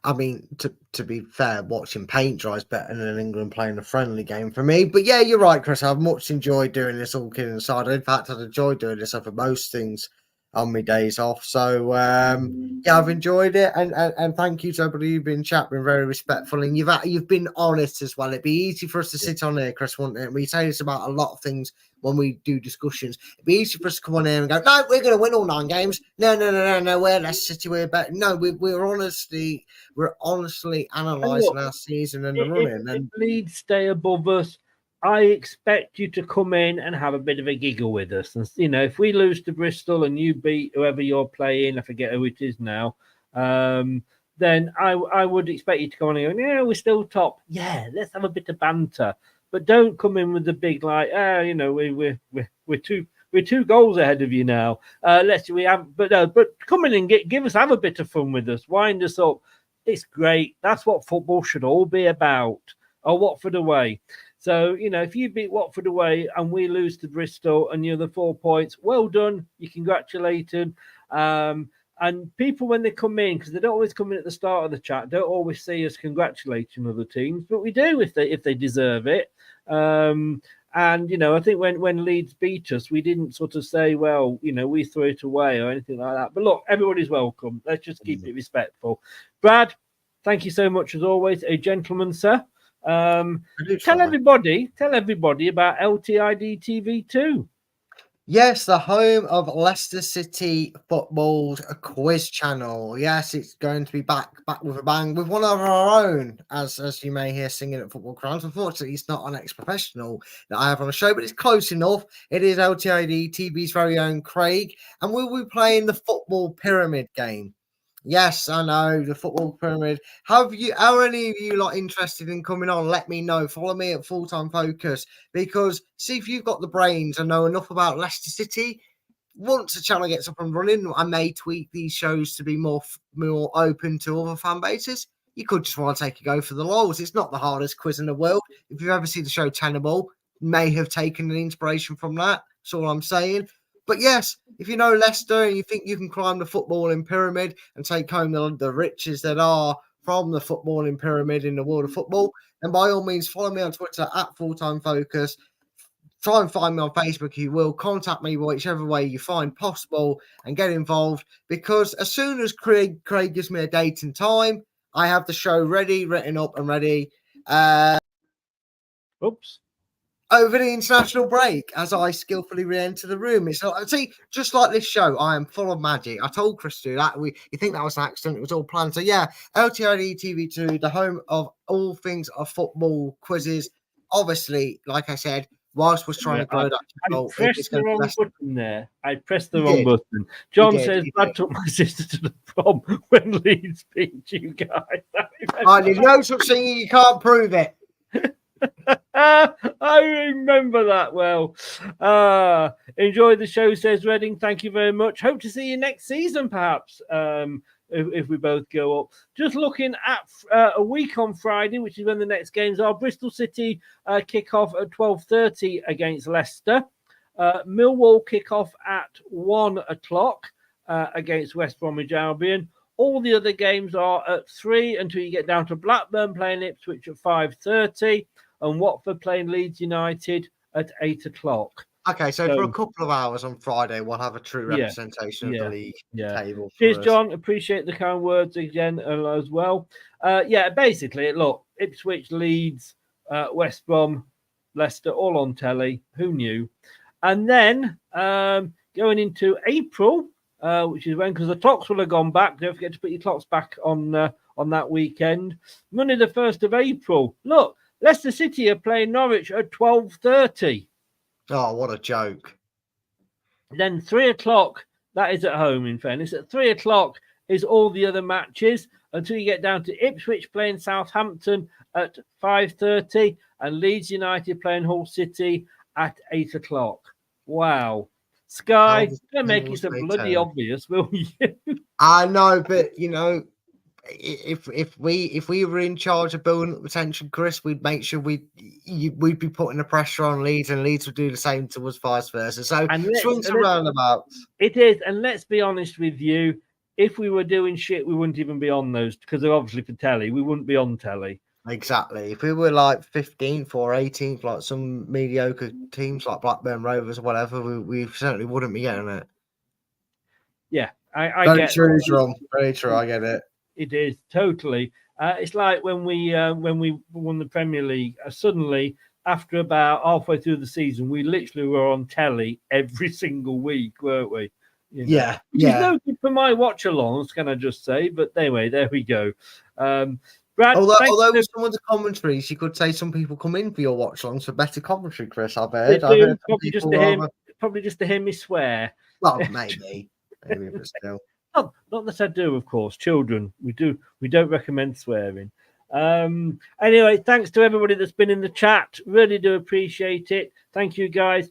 I mean, to be fair, watching paint dry is better than England playing a friendly game for me. But yeah, you're right, Chris. I've much enjoyed doing this, all kidding aside. In fact, I'd enjoy doing this over most things on my days off. So yeah, I've enjoyed it, and thank you to everybody who've been chat, been very respectful, and you've been honest as well. It'd be easy for us to sit on here, Chris, wouldn't it? We say this about a lot of things when we do discussions. It'd be easy for us to come on here and go, no, we're going to win all 9 games. No, we're Leicester City, we're better. No, we're honestly analysing our season and the running. If Leeds stay above us, I expect you to come in and have a bit of a giggle with us. And, you know, if we lose to Bristol and you beat whoever you're playing, I forget who it is now, then I would expect you to come on and go, yeah, we're still top. Yeah, let's have a bit of banter. But don't come in with the big, like, you know, we're 2 goals ahead of you now. But come in and give us, have a bit of fun with us, wind us up. It's great. That's what football should all be about. Or Watford away. So, you know, if you beat Watford away and we lose to Bristol and you're the 4 points, well done. You're congratulated. And people, when they come in, because they don't always come in at the start of the chat, don't always see us congratulating other teams, but we do if they deserve it. And, you know, I think when Leeds beat us, we didn't sort of say, well, you know, we threw it away or anything like that. But look, everybody's welcome. Let's just keep it respectful. Brad, thank you so much as always. A gentleman, sir. Tell everybody about LTID TV 2. Yes, the home of Leicester City Football's quiz channel. Yes, it's going to be back with a bang with one of our own, as you may hear singing at football grounds. Unfortunately, it's not an ex-professional that I have on the show, but it's close enough. It is LTID TV's very own Craig, and we'll be playing the football pyramid game. Yes, I know, the football pyramid. Are any of you lot interested in coming on? Let me know. Follow me at Full Time Focus, because see if you've got the brains and know enough about Leicester City. Once the channel gets up and running, I may tweak these shows to be more open to other fan bases. You could just want to take a go for the lols. It's not the hardest quiz in the world. If you've ever seen the show Tenable, may have taken an inspiration from that. That's all I'm saying. But yes, if you know Leicester and you think you can climb the footballing pyramid and take home the riches that are from the footballing pyramid in the world of football, then by all means follow me on Twitter at Fulltime Focus. Try and find me on Facebook if you will. Contact me whichever way you find possible and get involved, because as soon as Craig gives me a date and time, I have the show ready, written up and ready. Over the international break, as I skillfully re-enter the room. It's like, see, just like this show, I am full of magic. I told Chris to do that. You think that was an accident? It was all planned. So yeah, LTID TV2, the home of all things of football quizzes. Obviously, like I said, whilst we're trying to grow that channel, I pressed the wrong button there. I pressed the wrong button. John says, Brad took my sister to the prom when Leeds beat you guys. There's no such thing. You can't prove it. I remember that well. Enjoy the show, says Redding. Thank you very much. Hope to see you next season, perhaps, if we both go up. Just looking at a week on Friday, which is when the next games are. Bristol City kick off at 12:30 against Leicester. Millwall kick off at 1 o'clock against West Bromwich Albion. All the other games are at 3 until you get down to Blackburn playing Ipswich at 5:30 and Watford playing Leeds United at 8 o'clock. Okay, so for a couple of hours on Friday, we'll have a true representation of the league table. Cheers, John. Appreciate the kind words again as well. Basically, look, Ipswich, Leeds, West Brom, Leicester, all on telly. Who knew? And then going into April, which is when, because the clocks will have gone back. Don't forget to put your clocks back on that weekend. Monday, the 1st of April. Look, Leicester City are playing Norwich at 12:30. Oh, what a joke. Then 3 o'clock, that is at home, in fairness. At 3 o'clock is all the other matches until you get down to Ipswich playing Southampton at 5:30 and Leeds United playing Hull City at 8 o'clock. Wow. Sky, don't make it so bloody obvious, will you? I know, but, you know, if we were in charge of building up retention, Chris, we'd make sure we'd be putting the pressure on Leeds, and Leeds would do the same to us, vice versa. So swings and roundabouts. It is, and let's be honest with you. If we were doing shit, we wouldn't even be on those because they're obviously for telly. We wouldn't be on telly. Exactly. If we were like 15th or 18th, like some mediocre teams like Blackburn Rovers or whatever, we certainly wouldn't be getting it. Yeah, I Very get true, Ron. Very true. I get it. It is totally. It's like when we won the Premier League. Suddenly, after about halfway through the season, we literally were on telly every single week, weren't we? You know? Yeah. Which is no good for my watch-alongs, can I just say? But anyway, there we go. Brad, although with some of the commentaries, you could say some people come in for your watch-alongs for better commentary, Chris. I've heard. Probably just to hear me swear. Well, maybe, but still. Not that I do, of course. Children, we don't recommend swearing. Anyway, thanks to everybody that's been in the chat. Really do appreciate it. Thank you, guys.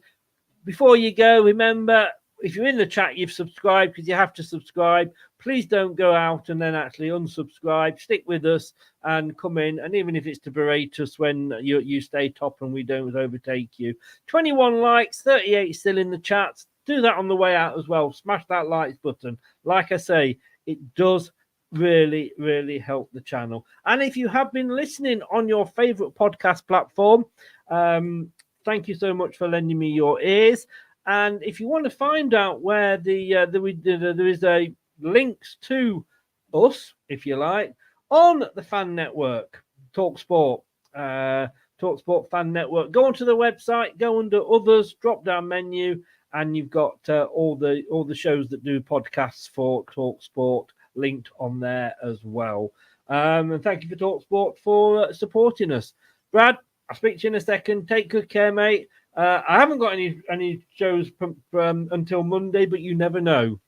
Before you go, remember, if you're in the chat, you've subscribed because you have to subscribe. Please don't go out and then actually unsubscribe. Stick with us and come in. And even if it's to berate us when you stay top and we don't overtake you. 21 likes, 38 still in the chat. Do that on the way out as well. Smash that likes button. Like I say, it does really, really help the channel. And if you have been listening on your favorite podcast platform, thank you so much for lending me your ears. And if you want to find out where there is a links to us, if you like, on the Fan Network, TalkSport Fan Network, go onto the website, go under others, drop down menu, and you've got all the shows that do podcasts for TalkSport linked on there as well. And thank you for TalkSport for supporting us. Brad, I'll speak to you in a second. Take good care, mate. I haven't got any shows until Monday, but you never know.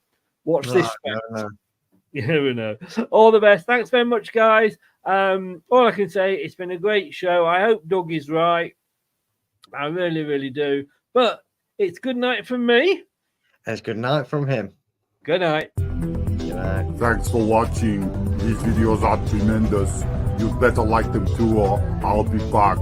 Watch this. You never know. All the best. Thanks very much, guys. All I can say, it's been a great show. I hope Doug is right. I really, really do. But it's good night from me. It's good night from him. Good night. Thanks for watching. These videos are tremendous. You better like them too, or I'll be back.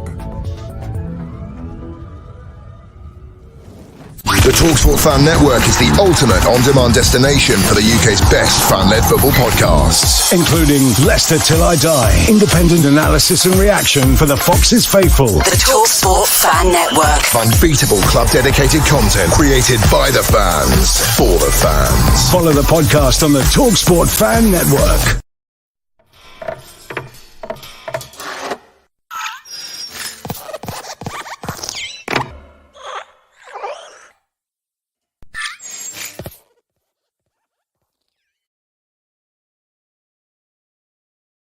The TalkSport Fan Network is the ultimate on-demand destination for the UK's best fan-led football podcasts, including Leicester Till I Die, independent analysis and reaction for the Foxes faithful. The TalkSport Fan Network. Unbeatable club-dedicated content created by the fans, for the fans. Follow the podcast on the TalkSport Fan Network.